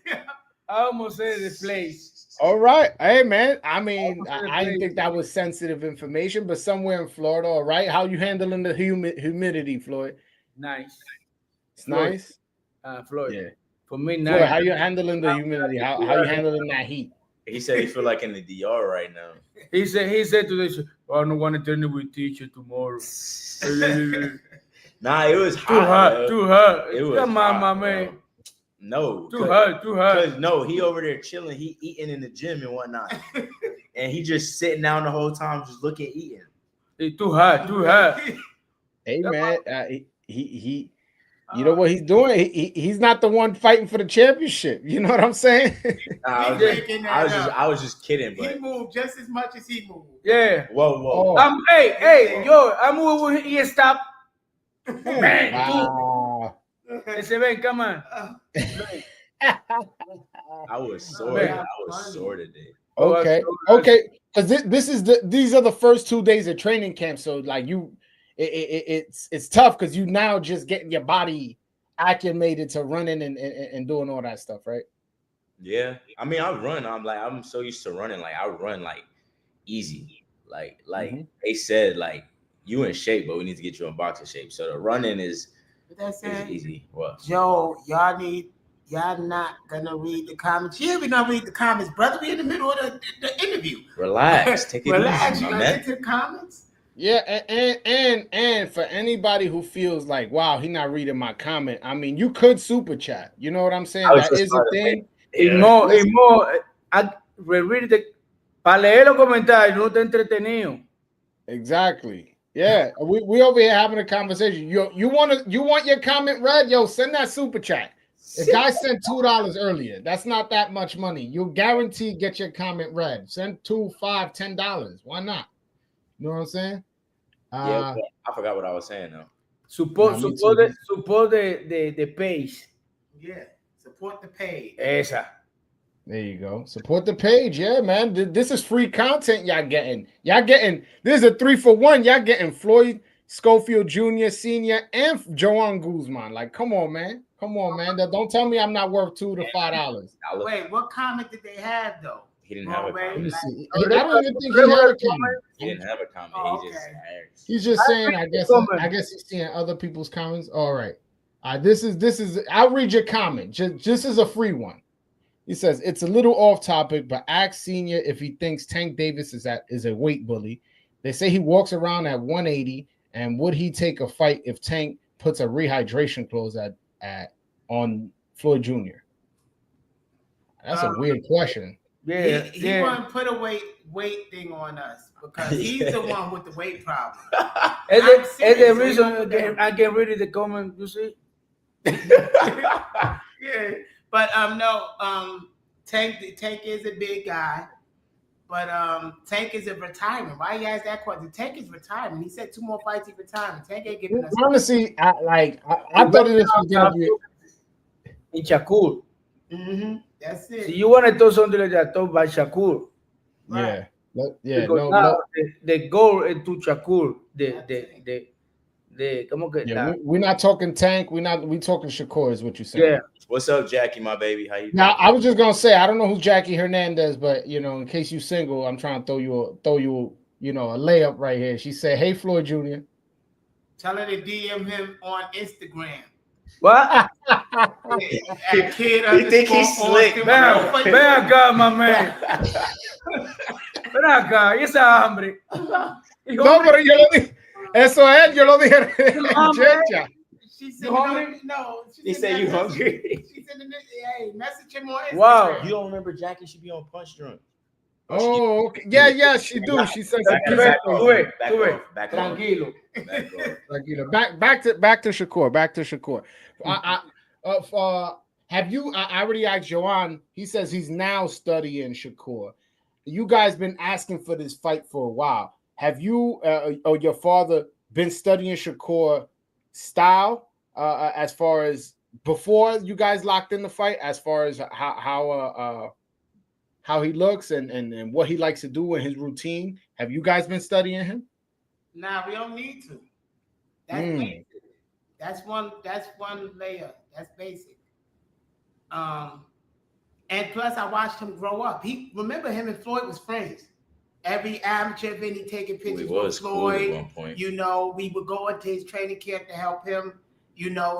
S3: I almost said the place.
S1: All right. Hey, man. I mean, I didn't think that was sensitive information, but somewhere in Florida, all right? How you handling the humidity, Floyd?
S3: Nice.
S1: It's Floyd.
S3: Nice? Floyd.
S1: Yeah.
S3: For me,
S1: Floyd,
S3: nice.
S1: how you handling the humidity? How you handling that heat?
S2: He said he feel like in the DR right now.
S3: He said to this, I don't want to turn it with teacher tomorrow.
S2: Nah, it was hot.
S3: Too hot.
S2: It was
S3: Come on,
S2: hot,
S3: my man.
S2: No.
S3: Too hot.
S2: No, he over there chilling. He eating in the gym and whatnot. And he just sitting down the whole time, just looking, eating.
S3: It's too hot.
S1: Hey, man, he you know what he's doing? He's not the one fighting for the championship. You know what I'm saying?
S2: I was just kidding, but
S4: he moved just as much as he moved.
S3: Yeah.
S2: Whoa.
S3: I moved when he stopped.
S1: Wow.
S3: Ese ven, come on.
S2: I was sore today.
S1: Okay. Because these are the first 2 days of training camp. So like it's tough because you now just getting your body acclimated to running and doing all that stuff, right?
S2: Yeah. I mean, I run. I'm so used to running. Like I run like easy. Like they said, like you in shape, but we need to get you in boxing shape. So the running is easy. What?
S4: Joe, y'all not gonna read the comments. Yeah, we're gonna read the comments, brother. We in the middle of the interview.
S2: Relax. Take it
S4: Relax.
S2: easy.
S4: You gonna get to the comments?
S1: Yeah, and for anybody who feels like, wow, he not reading my comment. I mean, you could super chat. You know what I'm saying? That is a thing.
S3: Para leer los comentarios, no está entretenido.
S1: Exactly. Yeah, we over here having a conversation. You want your comment read? Yo, send that super chat. The guy sent $2 earlier. That's not that much money. You'll guarantee get your comment read. Send $2, $5, $10. Why not? You know what I'm saying?
S2: Yeah, I forgot what I was saying though.
S3: Support the page.
S4: Yeah, support the page.
S3: Esa.
S1: There you go. Support the page. Yeah, man. This is free content y'all getting. This is a 3-for-1. Y'all getting Floyd Schofield Jr., Sr., and Joanne Guzman. Like, come on, man. Don't tell me I'm not worth $2 to $5.
S4: Wait, what comment did they have though?
S2: He didn't have a comment.
S1: I don't even think he had a comment.
S2: He didn't have a comment.
S4: Oh,
S1: He's just saying. I guess he's seeing other people's comments. All right. This is. I'll read your comment. Just as a free one. He says it's a little off topic, but ask Senior if he thinks Tank Davis is a weight bully. They say he walks around at 180, and would he take a fight if Tank puts a rehydration clause on Floyd Jr.? That's a weird question.
S3: Yeah,
S4: he won't put a weight thing on us because he's the one with the weight problem.
S3: It's the reason I get rid of the comment. You see?
S4: Yeah, but Tank is a big guy, but Tank is a retirement. Why you ask that question? Tank is retirement. He said 2 more fights, he's retiring. Tank ain't giving us.
S1: Honestly, I thought this was gonna be
S3: in Shakur.
S4: That's it.
S3: So you want to do something like that, talk by Shakur.
S1: Right. Yeah.
S3: Because now the goal is to Shakur.
S1: We're not talking Tank. We talking Shakur is what you're saying.
S3: Yeah.
S2: What's up, Jackie, my baby? How you doing?
S1: Now I was just gonna say I don't know who Jackie Hernandez, but in case you single, I'm trying to throw you a layup right here. She said, "Hey Floyd Jr."
S4: Tell her to DM him on Instagram.
S3: What?
S4: You
S2: think he's slick?
S3: Ven acá, my man. Ven acá, y esa hambre.
S1: No, pero yo lo dije. Eso es, yo lo dije.
S4: She said, no.
S2: He said you hungry.
S4: She said, hey, message him on Instagram.
S3: Wow.
S2: You don't remember Jackie should be on Punch Drunk.
S1: Oh, okay. Yeah, she do. She says
S3: tranquilo.
S1: Back to Shakur. Have you? I already asked Joanne. He says he's now studying Shakur. You guys been asking for this fight for a while. Have you or your father been studying Shakur style as far as before you guys locked in the fight? As far as how he looks and what he likes to do in his routine. Have you guys been studying him?
S4: Nah, we don't need to. That's basic. That's one layer. That's basic. And plus I watched him grow up. Remember him and Floyd was friends. Every amateur event he taking pictures with Floyd.
S2: Cool at one point.
S4: We would go into his training camp to help him,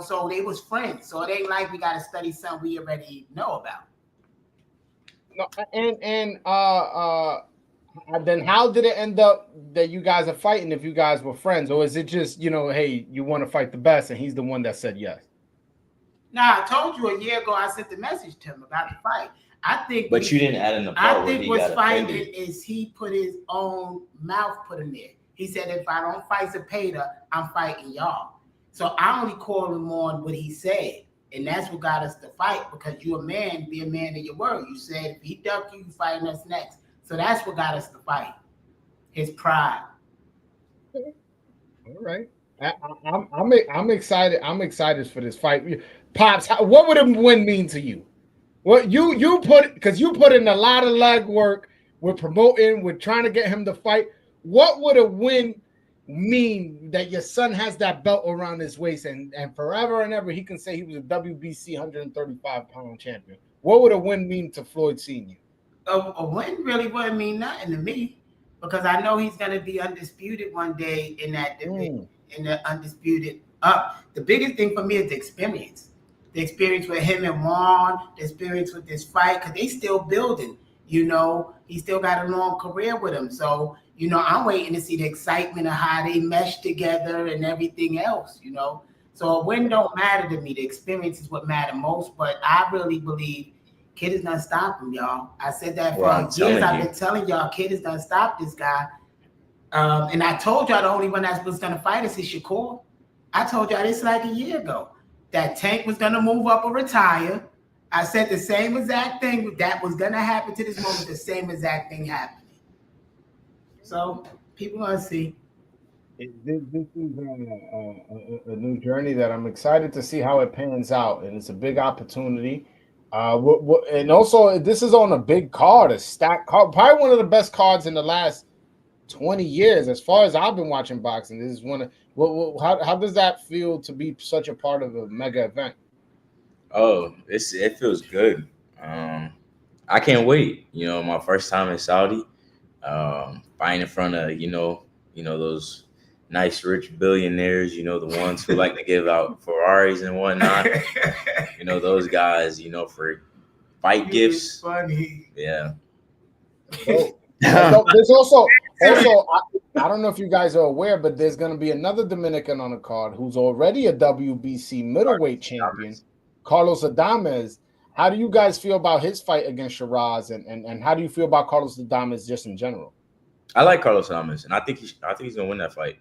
S4: so they was friends. So it ain't like we gotta study something we already know about.
S1: No, and then how did it end up that you guys are fighting if you guys were friends? Or is it just, hey, you want to fight the best and he's the one that said yes?
S4: Nah, I told you a year ago I sent the message to him about the fight.
S2: But you didn't add in the part.
S4: I think what's fighting is he put his own mouth put in there. He said, if I don't fight Zepeda, I'm fighting y'all. So I only called him on what he said. And that's what got us to fight, because you're a man, be a man of your word. You said if he duck you, you fighting us next. So that's what got us to fight. His pride.
S1: All right. I'm excited. I'm excited for this fight. Pops, what would a win mean to you? What you put in a lot of leg work with promoting, with trying to get him to fight. What would a win mean that your son has that belt around his waist and forever and ever he can say he was a WBC 135-pound champion? What would a win mean to Floyd Sr.?
S4: A win really wouldn't mean nothing to me, because I know he's going to be undisputed one day in that division, in the undisputed up. The biggest thing for me is the experience with him and Juan, the experience with this fight, because they still building. He still got a long career with him. So, I'm waiting to see the excitement of how they mesh together and everything else, So a win don't matter to me. The experience is what matters most. But I really believe Kid is not stopping y'all. I said that for years. I've been telling y'all, Kid is not stop this guy. And I told y'all the only one that was going to fight us is Shakur. I told y'all this like a year ago, that Tank was going to move up or retire. I said the same exact thing that was going to happen to this moment. The same exact thing happened. So people gonna see.
S1: This is a new journey that I'm excited to see how it pans out, and it's a big opportunity. And also, this is on a big card, a stacked card, probably one of the best cards in the last 20 years, as far as I've been watching boxing. This is one of how does that feel to be such a part of a mega event?
S2: Oh, it feels good. I can't wait. My first time in Saudi. Fighting in front of those nice rich billionaires, the ones who like to give out Ferraris and whatnot. Those guys, for fight gifts.
S4: Funny.
S2: Yeah.
S1: There's also I don't know if you guys are aware, but there's going to be another Dominican on the card who's already a WBC middleweight champion, Carlos Adames. How do you guys feel about his fight against Shiraz, and how do you feel about Carlos Adames just in general?
S2: I like Carlos Adames, and I think he's gonna win that fight.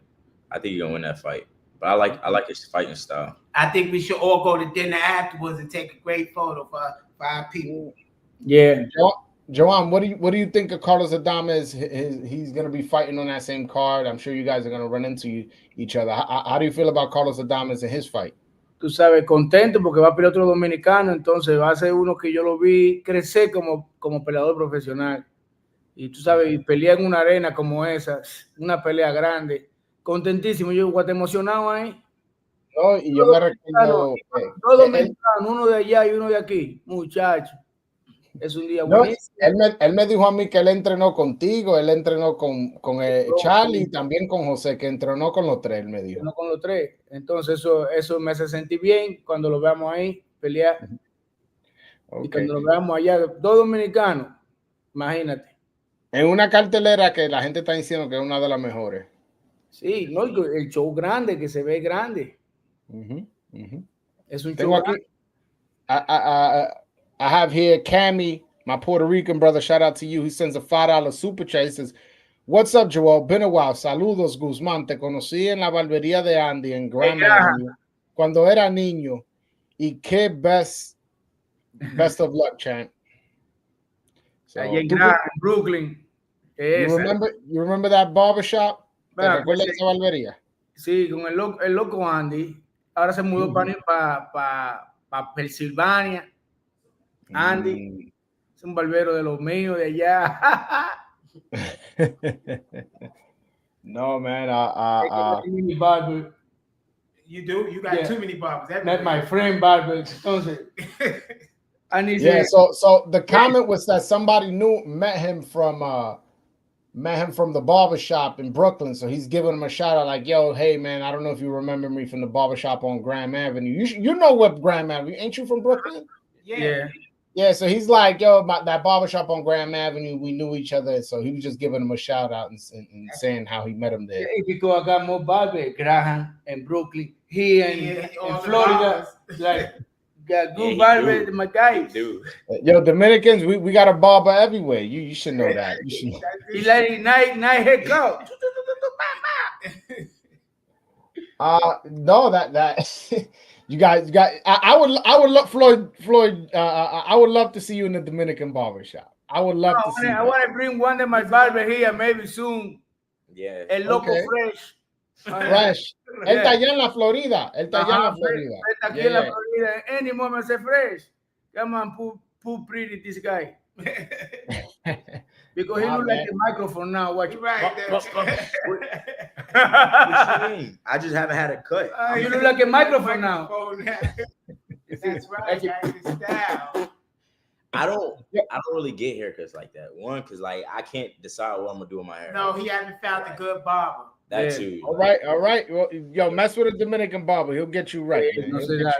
S2: I think he's gonna win that fight. But I like his fighting style.
S4: I think we should all go to dinner afterwards and take a great photo for our people.
S3: Yeah.
S1: Joanne, what do you think of Carlos Adames? He's going to be fighting on that same card. I'm sure you guys are going to run into each other. How do you feel about Carlos Adames and his fight?
S3: Tú sabes, contento porque va a pelear otro dominicano, entonces va a ser uno que yo lo vi crecer como peleador profesional. Y tú sabes, y pelear en una arena como esa, una pelea grande. Contentísimo, yo igual emocionado ahí.
S1: No, y yo me recuerdo.
S3: Dos dominicanos, uno de allá y uno de aquí, muchacho. Es un día buenísimo.
S1: Él me dijo a mí que él entrenó contigo, él entrenó con Charlie y también con José, que entrenó con los tres, él me dijo.
S3: Entrenó con los tres. Entonces eso me hace sentir bien cuando lo veamos ahí pelear. Okay. Y cuando lo veamos allá, dos dominicanos, imagínate.
S1: En una cartelera que la gente está diciendo que es una de las mejores.
S3: Sí, no, el show grande, que se ve grande. Es un show grande.
S1: I have here Cammy, my Puerto Rican brother. Shout out to you. He sends a $5 super chat. He says, "What's up, Joel? Been a while. Saludos, Guzman. Te conocí en la barbería de Andy en Grand Avenue cuando era niño. Y qué best of luck, champ."
S3: So, en Brooklyn.
S1: You remember that barbershop? ¿Te recuerdas esa barbería?
S3: Sí, con el loco Andy. Ahora se mudó para Pensilvania. Andy es un barbero de los míos de allá.
S1: No, man.
S4: You do? You got too many barbers.
S3: That's my friend barber. Entonces,
S1: so the comment was that somebody met him from the barbershop in Brooklyn. So he's giving him a shout out like, "Yo, hey man, I don't know if you remember me from the barbershop on Grand Avenue. You know what Grand Avenue? Ain't you from Brooklyn?" Yeah, so he's like, "Yo, about that barbershop on Grand Avenue, we knew each other." So he was just giving him a shout out and saying how he met him there.
S3: Yeah, because I got more barber, Graham in Brooklyn, here in Florida. Like, got good barber, my guys.
S1: Yo, Dominicans, we got a barber everywhere. You should know that. You should.
S3: He like night haircut.
S1: No, that. You guys got. I would love Floyd. I would love to see you in the Dominican barbershop. I would love to see.
S3: I want to bring one of my barber here, maybe soon.
S2: Yeah.
S3: El Loco Fresh.
S1: Fresh. Él está allá en la Florida. Él está allá en la Florida.
S3: Él está aquí en la Florida. Any moment, say Fresh. Come on, put pretty this guy. Because he look like a microphone now. Watch.
S4: Right there.
S2: What you mean? I just haven't had it cut.
S3: You look like a microphone now.
S4: That's right. That's style.
S2: I don't really get haircuts like that. One, because like I can't decide what I'm gonna do with my hair.
S4: No, he hasn't found a good barber.
S2: That too.
S1: All right. Well, yo, mess with a Dominican barber. He'll get you right.
S3: No say that.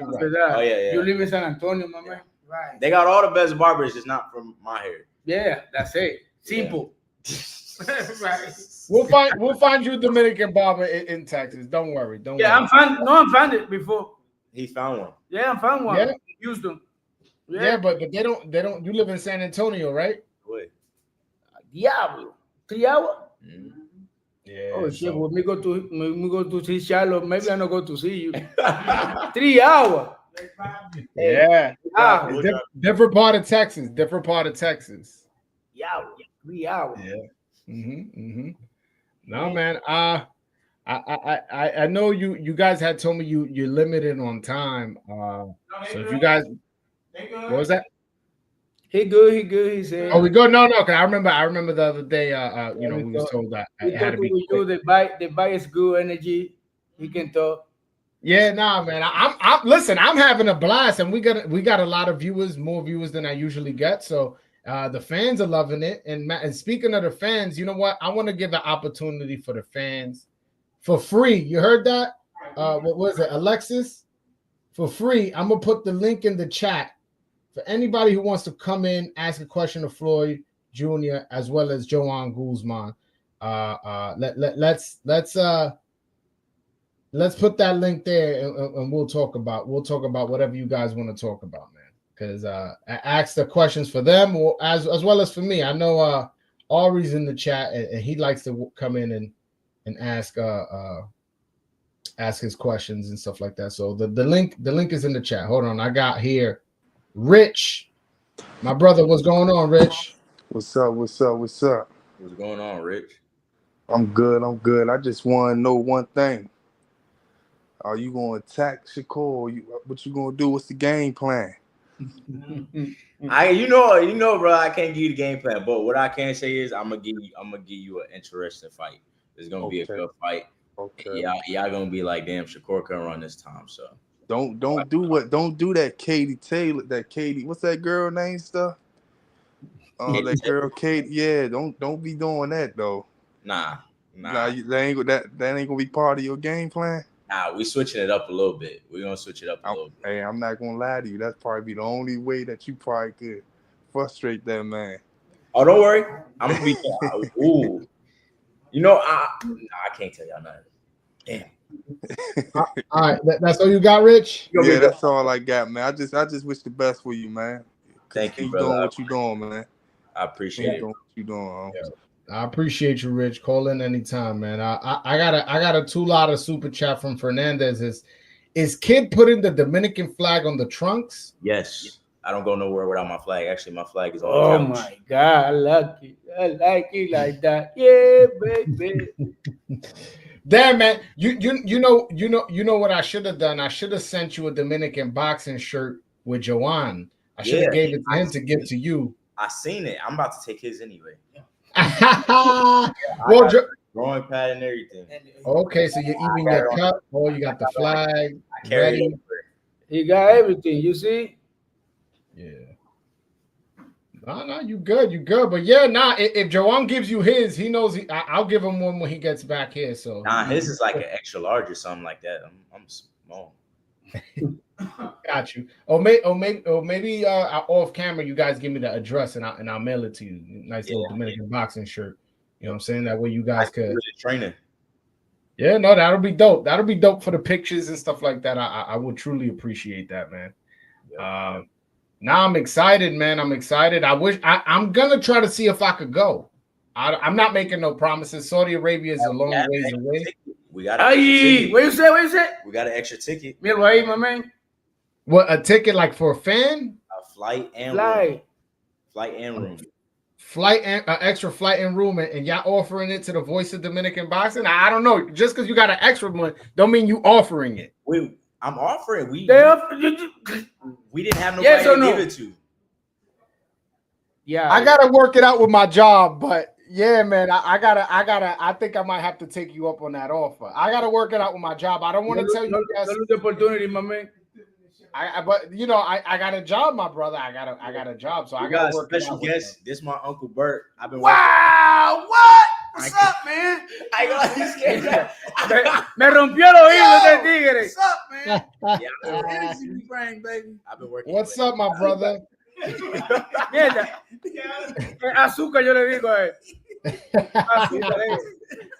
S2: Oh yeah.
S3: You live in San Antonio, my man.
S4: Right.
S2: They got all the best barbers, just not from my hair.
S3: Yeah, that's it. Simple.
S4: Yeah. Right.
S1: We'll find you a Dominican barber in Texas. Don't worry. Worry.
S3: I'm found it before.
S2: He found one.
S3: Yeah, I found one.
S1: Yeah.
S3: Houston.
S1: Yeah, but they don't. You live in San Antonio, right?
S2: Wait.
S3: Diablo. 3 hours?
S2: Mm-hmm.
S1: Yeah.
S3: Oh shit! When we go to see Charlotte, maybe I don't go to see you. 3 hours.
S1: Yeah. Different part of Texas.
S3: Yeah, 3 hours.
S1: Yeah. No, man. I know you guys had told me you're limited on time. So if you guys, what was that?
S3: He good. He said.
S1: Oh, we good. No. Cause I remember the other day. We was told that it had to be.
S3: The bike is good energy. He can talk.
S1: Yeah, nah, man. Listen. I'm having a blast, and we got a lot of viewers, more viewers than I usually get. So the fans are loving it. And speaking of the fans, you know what? I want to give an opportunity for the fans for free. You heard that? What was it, Alexis? For free. I'm gonna put the link in the chat for anybody who wants to come in, ask a question of Floyd Jr. as well as Joanne Guzman. Let's put that link there, and we'll talk about whatever you guys want to talk about, man. because I asked the questions for them as well as for me. I know Ari's in the chat, and he likes to come in and ask his questions and stuff like that. So the link is in the chat. Hold on, I got here Rich, my brother. What's going on, Rich?
S5: What's up?
S2: What's going on, Rich?
S5: I'm good. I just want to know one thing. Are you going to attack Shakur? What you going to do? What's the game plan?
S2: You know, bro. I can't give you the game plan, but what I can say is I'm gonna give you an interesting fight. It's gonna be a good fight.
S5: Okay.
S2: Y'all gonna be like, damn, Shakur can run this time. So
S5: don't do that Katie Taylor, what's that girl name stuff? That girl Katie. Yeah, don't be doing that though.
S2: Nah.
S5: That ain't gonna be part of your game plan.
S2: Nah, we switching it up a little bit. We're gonna switch it up a little bit.
S5: Hey, I'm not gonna lie to you. That's probably the only way that you probably could frustrate that man.
S2: Oh, don't worry. I'm gonna be ooh. You know, I can't tell y'all nothing. Damn.
S1: All right, that's all you got, Rich?
S5: Yeah, that's all I got, man. I just wish the best for you, man.
S2: Thank you,
S5: keep
S2: brother.
S5: doing what you doing, man.
S2: I appreciate it.
S5: What you doing?
S1: Yeah. I appreciate you, Rich. Call in anytime, man. I got a $2 super chat from Fernandez. Is Kid putting the Dominican flag on the trunks?
S2: Yes. I don't go nowhere without my flag. Actually, my flag is on
S3: the couch. My God, I like it like that. Yeah, baby.
S1: Damn, man. You know what I should have done? I should have sent you a Dominican boxing shirt with Joanne. I should have gave it to him to give to you.
S2: I seen it. I'm about to take his anyway.
S1: Well,
S2: drawing pad and everything.
S1: Okay, so you even your cup. Oh, you got the flag.
S2: I carry it.
S3: He got everything. You see?
S1: Yeah. No, you good. But yeah, if Joanne gives you his, he knows I'll give him one when he gets back here. So
S2: his is like an extra large or something like that. I'm small.
S1: Got you. Or maybe off camera, you guys give me the address and I'll mail it to you. Nice little Dominican boxing shirt. You know what I'm saying? That way you guys could
S2: training.
S1: Yeah, no, that'll be dope. That'll be dope for the pictures and stuff like that. I would truly appreciate that, man. Yeah. Now I'm excited, man. I'm excited. I'm gonna try to see if I could go. I'm not making no promises. Saudi Arabia is a long ways away.
S2: We got
S3: what you say?
S2: We got an extra ticket.
S3: Mira ahí, my man.
S1: What, a ticket like for a fan?
S2: A flight and room. Flight and room.
S1: Flight and extra flight and room, and y'all offering it to the Voice of Dominican Boxing? I don't know. Just because you got an extra one, don't mean you offering it.
S2: I'm offering. We didn't have nobody to give it to.
S3: Yeah,
S1: I gotta work it out with my job, but yeah, man, I think I might have to take you up on that offer. I gotta work it out with my job. I don't want to tell you guys
S3: the opportunity, my man.
S1: But you know, I got a job, my brother. I got a job, so I got a
S2: special guest. This is my Uncle Bert. I've been
S3: wow, what? What's up, man? Me rompió el oído este tigre.
S4: What's up, man? Baby.
S2: I've been working.
S1: What's up, my brother?
S3: Mierda. Azúcar, yo le digo a él.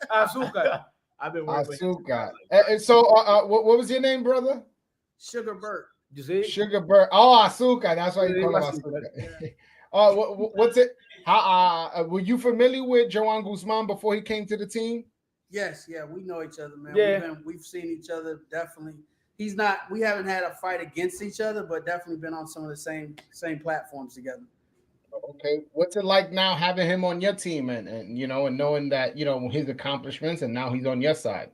S3: Azúcar.
S2: I've been working.
S1: Azúcar. So, what was your name, brother?
S4: Sugar Bert.
S3: You see?
S1: Sugar Bert. Oh, Azúcar. That's why you call him Azúcar. What's it? How were you familiar with Joanne Guzman before he came to the team?
S4: Yes, yeah, we know each other, man.
S3: Yeah.
S4: We've seen each other definitely. We haven't had a fight against each other, but definitely been on some of the same platforms together.
S1: Okay, what's it like now having him on your team and you know, and knowing that, you know, his accomplishments and now he's on your side?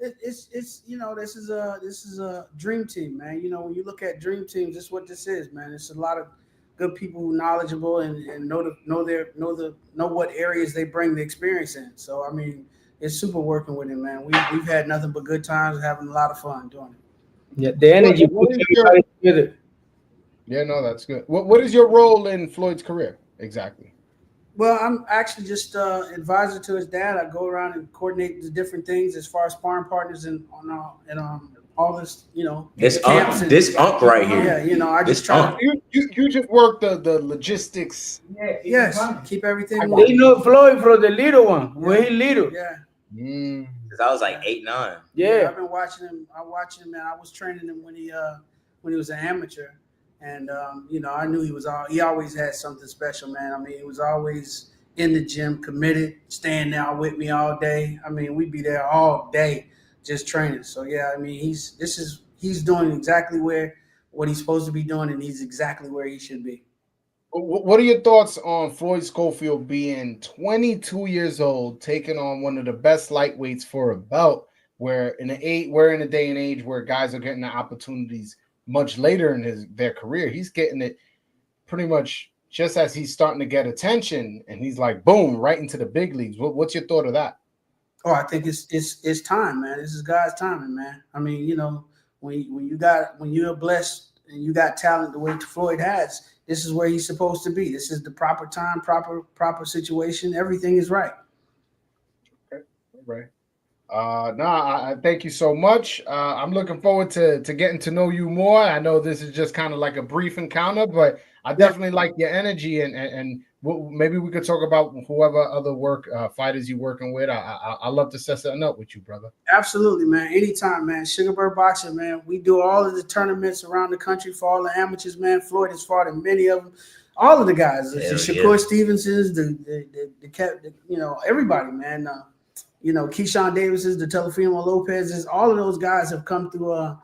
S4: It's you know, this is a dream team, man. You know, when you look at dream teams, this is what this is, man. It's a lot of good people who are knowledgeable and know what areas they bring the experience in. So I mean, it's super working with him, man. We've had nothing but good times, having a lot of fun doing it.
S3: Yeah, the energy.
S1: Yeah, no, that's good. What is your role in Floyd's career exactly?
S4: Well, I'm actually just advisor to his dad. I go around and coordinate the different things as far as sparring partners and all this, you know.
S2: This unk right here.
S4: Yeah, you know, I just try.
S1: You just work the logistics.
S4: Yeah, yes, keep everything.
S3: They know Floyd from the little one. When he little.
S4: Yeah.
S2: Because I was like 8, 9.
S3: Yeah,
S4: I've been watching him. I watched him, man. I was training him when he was an amateur.
S3: And you know, I knew he always had something special, man. I mean, he was always in the gym, committed, staying there with me all day. I mean, we'd be there all day just training. So yeah, I mean, he's doing exactly what he's supposed to be doing, and he's exactly where he should be.
S1: What are your thoughts on Floyd Schofield being 22 years old, taking on one of the best lightweights for a belt? We're in a day and age where guys are getting the opportunities much later in their career. He's getting it pretty much just as he's starting to get attention, and he's like, boom, right into the big leagues. What's your thought of that?
S3: Oh, I think it's time, man. This is God's timing, man. I mean, you know, when you're blessed and you got talent the way Floyd has, this is where he's supposed to be. This is the proper time, proper situation. Everything is right.
S1: Okay, all right. I thank you so much. I'm looking forward to getting to know you more. I know this is just kind of like a brief encounter, but I definitely like your energy, and maybe we could talk about whoever other fighters you're working with. I love to set something up with you, brother.
S3: Absolutely, man. Anytime, man. Sugarbird Boxing, man. We do all of the tournaments around the country for all the amateurs, man. Floyd has fought in many of them. All of the guys, the Shakur Stevensons, the you know, everybody, man. You know, Keyshawn Davis's, the Telefimo Lopez's, all of those guys have come through.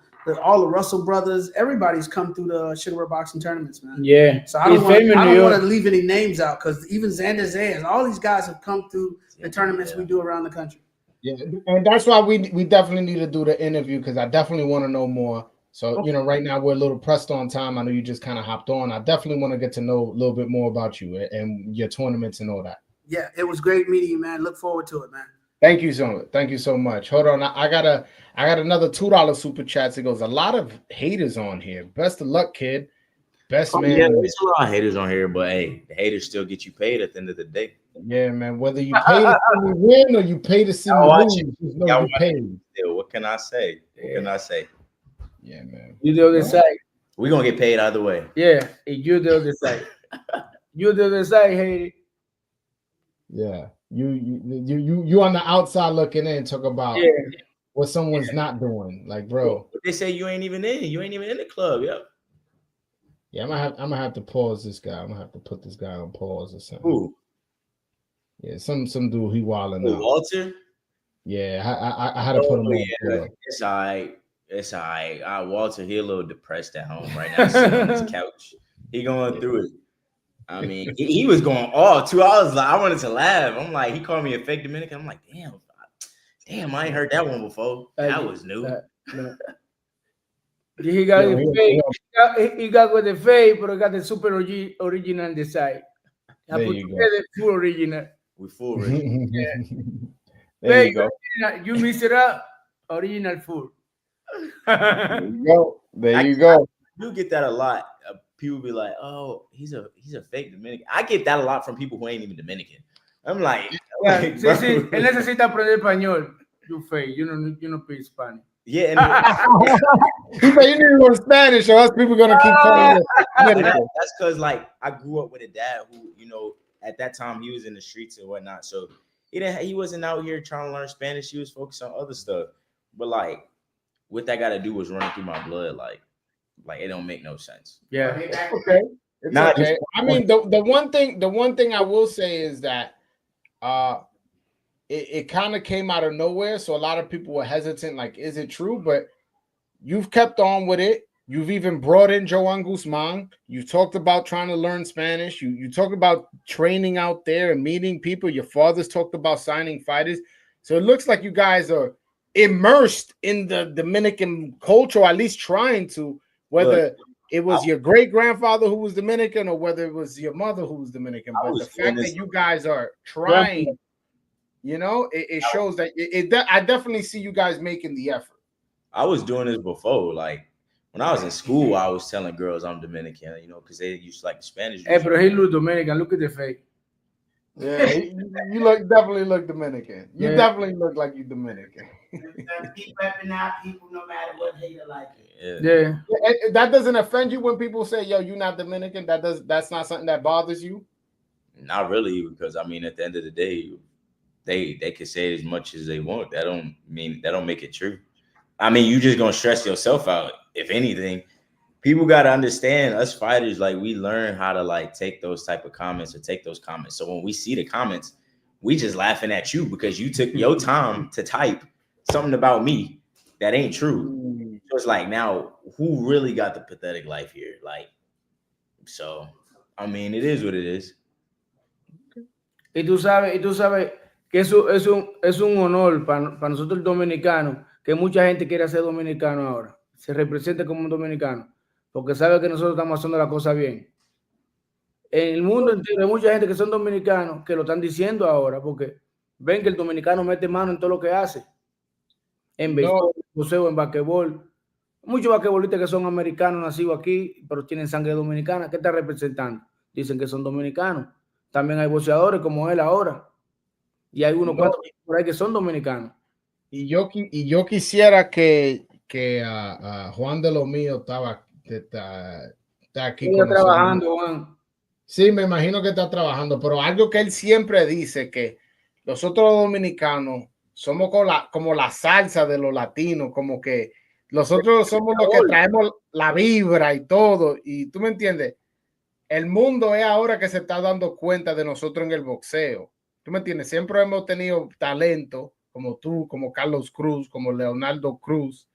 S3: All the Russell brothers, everybody's come through the Sugarbird Boxing tournaments, man.
S4: Yeah.
S3: So I don't want to leave any names out, because even Xander Zayas, all these guys have come through the tournaments we do around the country.
S1: Yeah, and that's why we definitely need to do the interview, because I definitely want to know more. So, you know, right now we're a little pressed on time. I know you just kind of hopped on. I definitely want to get to know a little bit more about you and your tournaments and all that.
S3: Yeah, it was great meeting you, man. Look forward to it, man.
S1: Thank you so much. Thank you so much. Hold on. I got another $2 super chats. It goes, a lot of haters on here. Best of luck, kid. Best man.
S2: Yeah, there's a lot of haters on here, but hey, the haters still get you paid at the end of the day.
S1: Yeah, man. Whether you pay to see me win or you pay to see me lose, you know you paid.
S2: What can I say? What can I say?
S1: Yeah, man.
S3: You the other side.
S2: We're gonna get paid either way.
S3: Yeah, you the other side. You the other side, hater.
S1: Yeah. You on the outside looking in, talk about what someone's not doing. Like, bro.
S2: They say you ain't even in. You ain't even in the club,
S1: Yeah, I'm gonna have to pause this guy. I'm gonna have to put this guy on pause or something.
S2: Ooh.
S1: Yeah, some dude, he wilding out.
S2: Walter?
S1: Yeah, I had to put him on.
S2: Yeah. It's all right. It's all right. Walter, he a little depressed at home right now, sitting on his couch. He going through it. I mean, he was going off 2 hours. Like, I wanted to laugh. I'm like, he called me a fake Dominican. I'm like, damn, I ain't heard that one before. That was new.
S3: He got the fake. He got with the fake, but he got the super original on the side.
S1: There you go.
S3: The full original.
S2: We full original.
S1: There you go.
S3: You mix it up. Original full.
S1: There you go. There you go.
S2: You get that a lot. People be like, "Oh, he's a fake Dominican." I get that a lot from people who ain't even Dominican. I'm like,
S3: él necesita aprender español. You fake. You don't speak Spanish.
S2: Yeah,
S1: he said you need to learn Spanish, or else people gonna keep calling it.
S2: That's because, like, I grew up with a dad who, you know, at that time he was in the streets and whatnot, so he wasn't out here trying to learn Spanish. He was focused on other stuff. But like, what that got to do was running through my blood. Like it don't make no sense.
S3: Yeah.
S1: Okay. It's okay. I mean, the one thing I will say is that it kind of came out of nowhere. So a lot of people were hesitant, like, is it true? But you've kept on with it. You've even brought in Joan Guzman. You talked about trying to learn Spanish. You talked about training out there and meeting people. Your father's talked about signing fighters. So it looks like you guys are immersed in the Dominican culture, or at least trying to, whether it was your great-grandfather who was Dominican or whether it was your mother who was Dominican. But the fact that you guys are trying, you know, it shows that I definitely see you guys making the effort.
S2: I was doing this before. Like, when I was in school, I was telling girls I'm Dominican, you know, because they used to like Spanish.
S3: Hey, but he look Dominican. Look at the face.
S1: Yeah, you definitely look Dominican. You definitely look like you Dominican.
S4: Keep repping out people no matter what hater like.
S3: Yeah.
S1: That doesn't offend you when people say, "Yo, you're not Dominican." That's not something that bothers you.
S2: Not really, because I mean, at the end of the day, they can say as much as they want. That don't make it true. I mean, you just gonna stress yourself out. If anything, people got to understand, us fighters, like, we learn how to like take those type of comments or take those comments. So when we see the comments, we just laughing at you because you took your time to type something about me that ain't true. So it's like, now who really got the pathetic life here? Like, so I mean, it is what it is.
S3: Y tú sabes que eso es un honor para nosotros el dominicano, que mucha gente quiere ser dominicano ahora, se representa como un dominicano, porque sabe que nosotros estamos haciendo la cosa bien. En el mundo entero hay mucha gente que son dominicanos que lo están diciendo ahora, porque ven que el dominicano mete mano en todo lo que hace. En béisbol, en boxeo, en basquetbol. Muchos basquetbolistas que son americanos, nacidos aquí, pero tienen sangre dominicana. ¿Qué está representando? Dicen que son dominicanos. También hay boxeadores como él ahora. Y hay unos cuantos por ahí que son dominicanos.
S1: Y yo quisiera que Juan de los míos está aquí
S3: con trabajando, Juan.
S1: Sí, me imagino que está trabajando, pero algo que él siempre dice, que nosotros los dominicanos somos como la salsa de los latinos, como que nosotros somos los que traemos la vibra y todo, y tú me entiendes, el mundo es ahora que se está dando cuenta de nosotros en el boxeo, tú me entiendes, siempre hemos tenido talento, como tú, como Carlos Cruz, como Leonardo Cruz,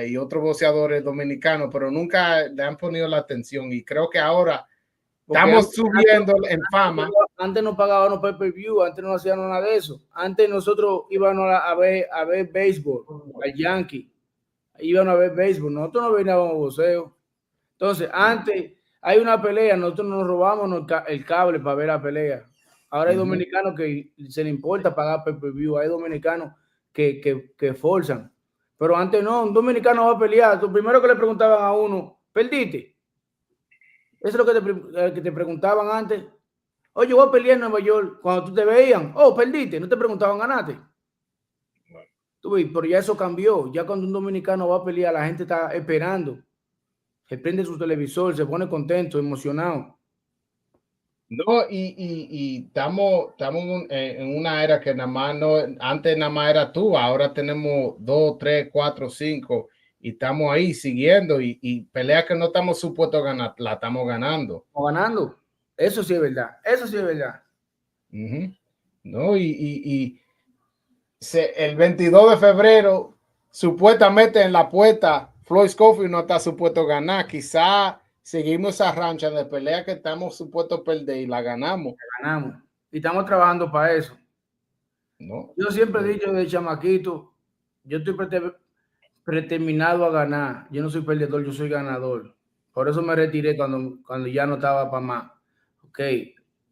S1: y otros boxeadores dominicanos, pero nunca le han ponido la atención, y creo que ahora estamos subiendo en fama.
S3: Antes no pagábamos pay-per-view, antes no hacíamos nada de eso. Antes nosotros íbamos a ver béisbol, al Yankee. Íbamos a ver béisbol. Nosotros no veníamos a boxeo. Entonces, antes hay una pelea, nosotros nos robamos el cable para ver la pelea. Ahora hay dominicanos que se les importa pagar pay-per-view. Hay dominicanos que forzan. Pero antes no, un dominicano va a pelear. Lo primero que le preguntaban a uno, ¿perdiste? Eso es lo que te preguntaban antes. Oye, yo voy a pelear en Nueva York. Cuando tú te veían, oh, perdiste. No te preguntaban, ganaste. Tú ves, pero ya eso cambió. Ya cuando un dominicano va a pelear, la gente está esperando. Se prende su televisor, se pone contento, emocionado.
S1: No, y estamos en una era que nada más antes nada más era tú. Ahora tenemos 2, 3, 4, 5. Y estamos ahí siguiendo y peleas que no estamos supuestos a ganar, la estamos ganando.
S3: Estamos ganando. Eso sí es verdad. Eso sí es verdad.
S1: No, el 22 de febrero, supuestamente en la apuesta, Floyd Schofield no está supuesto a ganar. Quizá seguimos esa rancha de pelea que estamos supuestos a perder y la ganamos.
S3: La ganamos. Y estamos trabajando para eso.
S1: No.
S3: Yo siempre he dicho de chamaquito, yo estoy predeterminado a ganar. Yo no soy perdedor, yo soy ganador. Por eso me retiré cuando ya no estaba para más. Ok,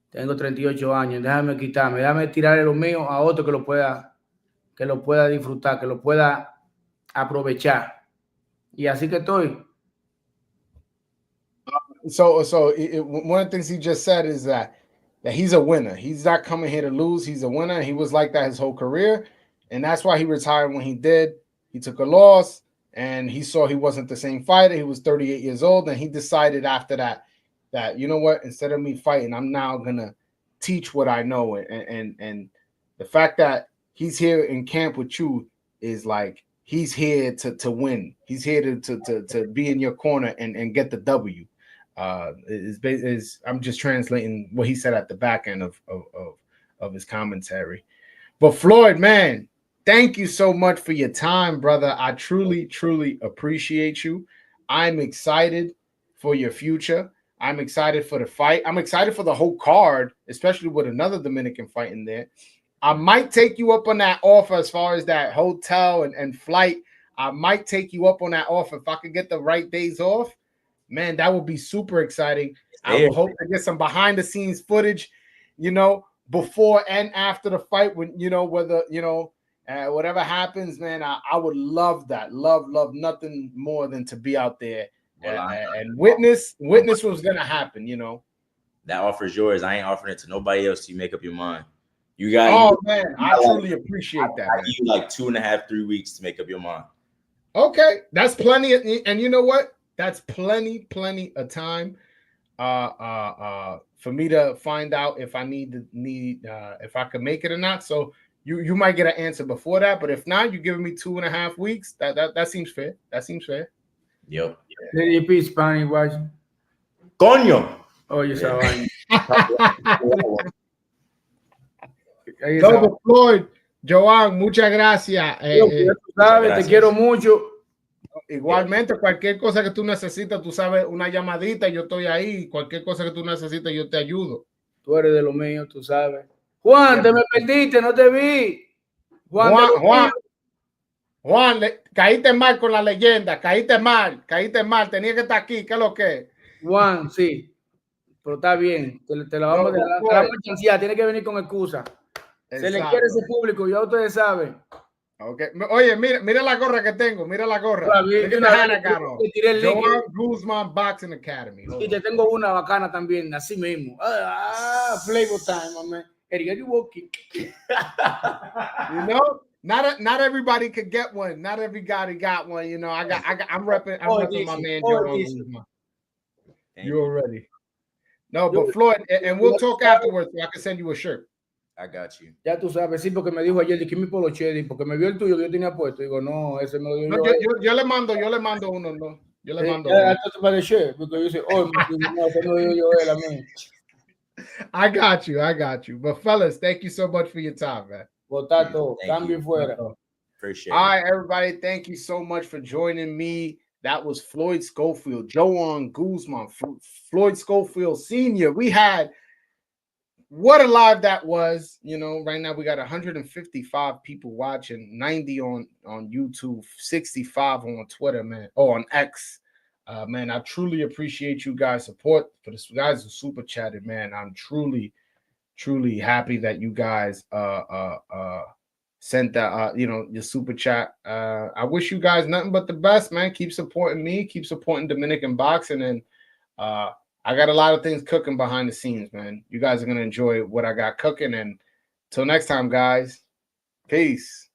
S3: tengo 38 años, déjame tirar lo mío a otro que lo pueda disfrutar, que lo pueda aprovechar. Y así que estoy.
S1: So one of the things he just said is that he's a winner. He's not coming here to lose. He's a winner. He was like that his whole career. And that's why he retired when he did. He took a loss and he saw he wasn't the same fighter. He was 38 years old. And he decided after that, you know what, instead of me fighting, I'm now going to teach what I know. And the fact that he's here in camp with you is like, he's here to win. He's here to be in your corner and get the W. I'm just translating what he said at the back end of his commentary. But Floyd, man, thank you so much for your time, brother. I truly, truly appreciate you. I'm excited for your future. I'm excited for the fight. I'm excited for the whole card, especially with another Dominican fight in there. I might take you up on that offer as far as that hotel and flight. I might take you up on that offer if I could get the right days off. Man, that would be super exciting. I will hope to get some behind the scenes footage, before and after the fight when, whether, whatever happens, man, I would love that. Love nothing more than to be out there and witness what's going to happen,
S2: That offer is yours. I ain't offering it to nobody else till you make up your mind.
S1: Man, I truly appreciate that.
S2: I give you like 2.5, 3 weeks to make up your mind.
S1: Okay, that's plenty. And you know what? That's plenty of time for me to find out if I if I could make it or not. So you might get an answer before that, but if not, you're giving me 2.5 weeks. That seems fair. That seems fair.
S2: Yep.
S3: Did you speak Spanish, watch?
S2: Coño.
S3: Oye, esa vaina.
S1: No, Floyd, Joan, muchas gracias.
S3: Tú sabes, te quiero mucho.
S1: Igualmente, cualquier cosa que tú necesitas, tú sabes, una llamadita, yo estoy ahí. Cualquier cosa que tú necesites, yo te ayudo.
S3: Tú eres de lo mío, tú sabes. Juan, te me perdiste, no te vi.
S1: Juan, caíste mal con la leyenda, caíste mal, tenía que estar aquí, ¿qué es lo que?
S3: Juan, sí, pero está bien, te la vamos a dejar, tiene que venir con excusa. Se le quiere ese público, ya ustedes saben.
S1: Okay. Oye, mira la gorra que tengo, mira la gorra. Joan Guzman Boxing Academy.
S3: Y te tengo una bacana también, así mismo. Flavor time, man. You
S1: know, not everybody could get one. Not everybody got one. You know, I'm repping my man Joan Guzman. You already. No, but Floyd, and we'll talk afterwards. So I can send you a shirt.
S2: I got you.
S3: Ya tú sabes, sí, porque me dijo ayer de que mi polo Chedi, porque me vio el tuyo que yo tenía puesto. Digo, no, ese me lo dio
S1: yo le mando uno, no. Yo le mando
S3: uno. Para el shirt, porque yo sé, oh, no, ese me lo dio yo él a mí.
S1: I got you. But fellas, thank you so much for your time, man.
S3: Botato, cambio fuera.
S1: Appreciate it. All right, everybody, thank you so much for joining me. That was Floyd Schofield, Joan Guzman, Floyd Schofield Sr. We had what a live that was. You know, right now we got 155 people watching, 90 on YouTube, 65 on Twitter, man. Oh, on X. Man, I truly appreciate you guys' support. For the guys who super chatted, man, I'm truly happy that you guys sent that your super chat. I wish you guys nothing but the best, man. Keep supporting me, keep supporting Dominican boxing, and I got a lot of things cooking behind the scenes, man. You guys are gonna enjoy what I got cooking, and till next time, guys. Peace.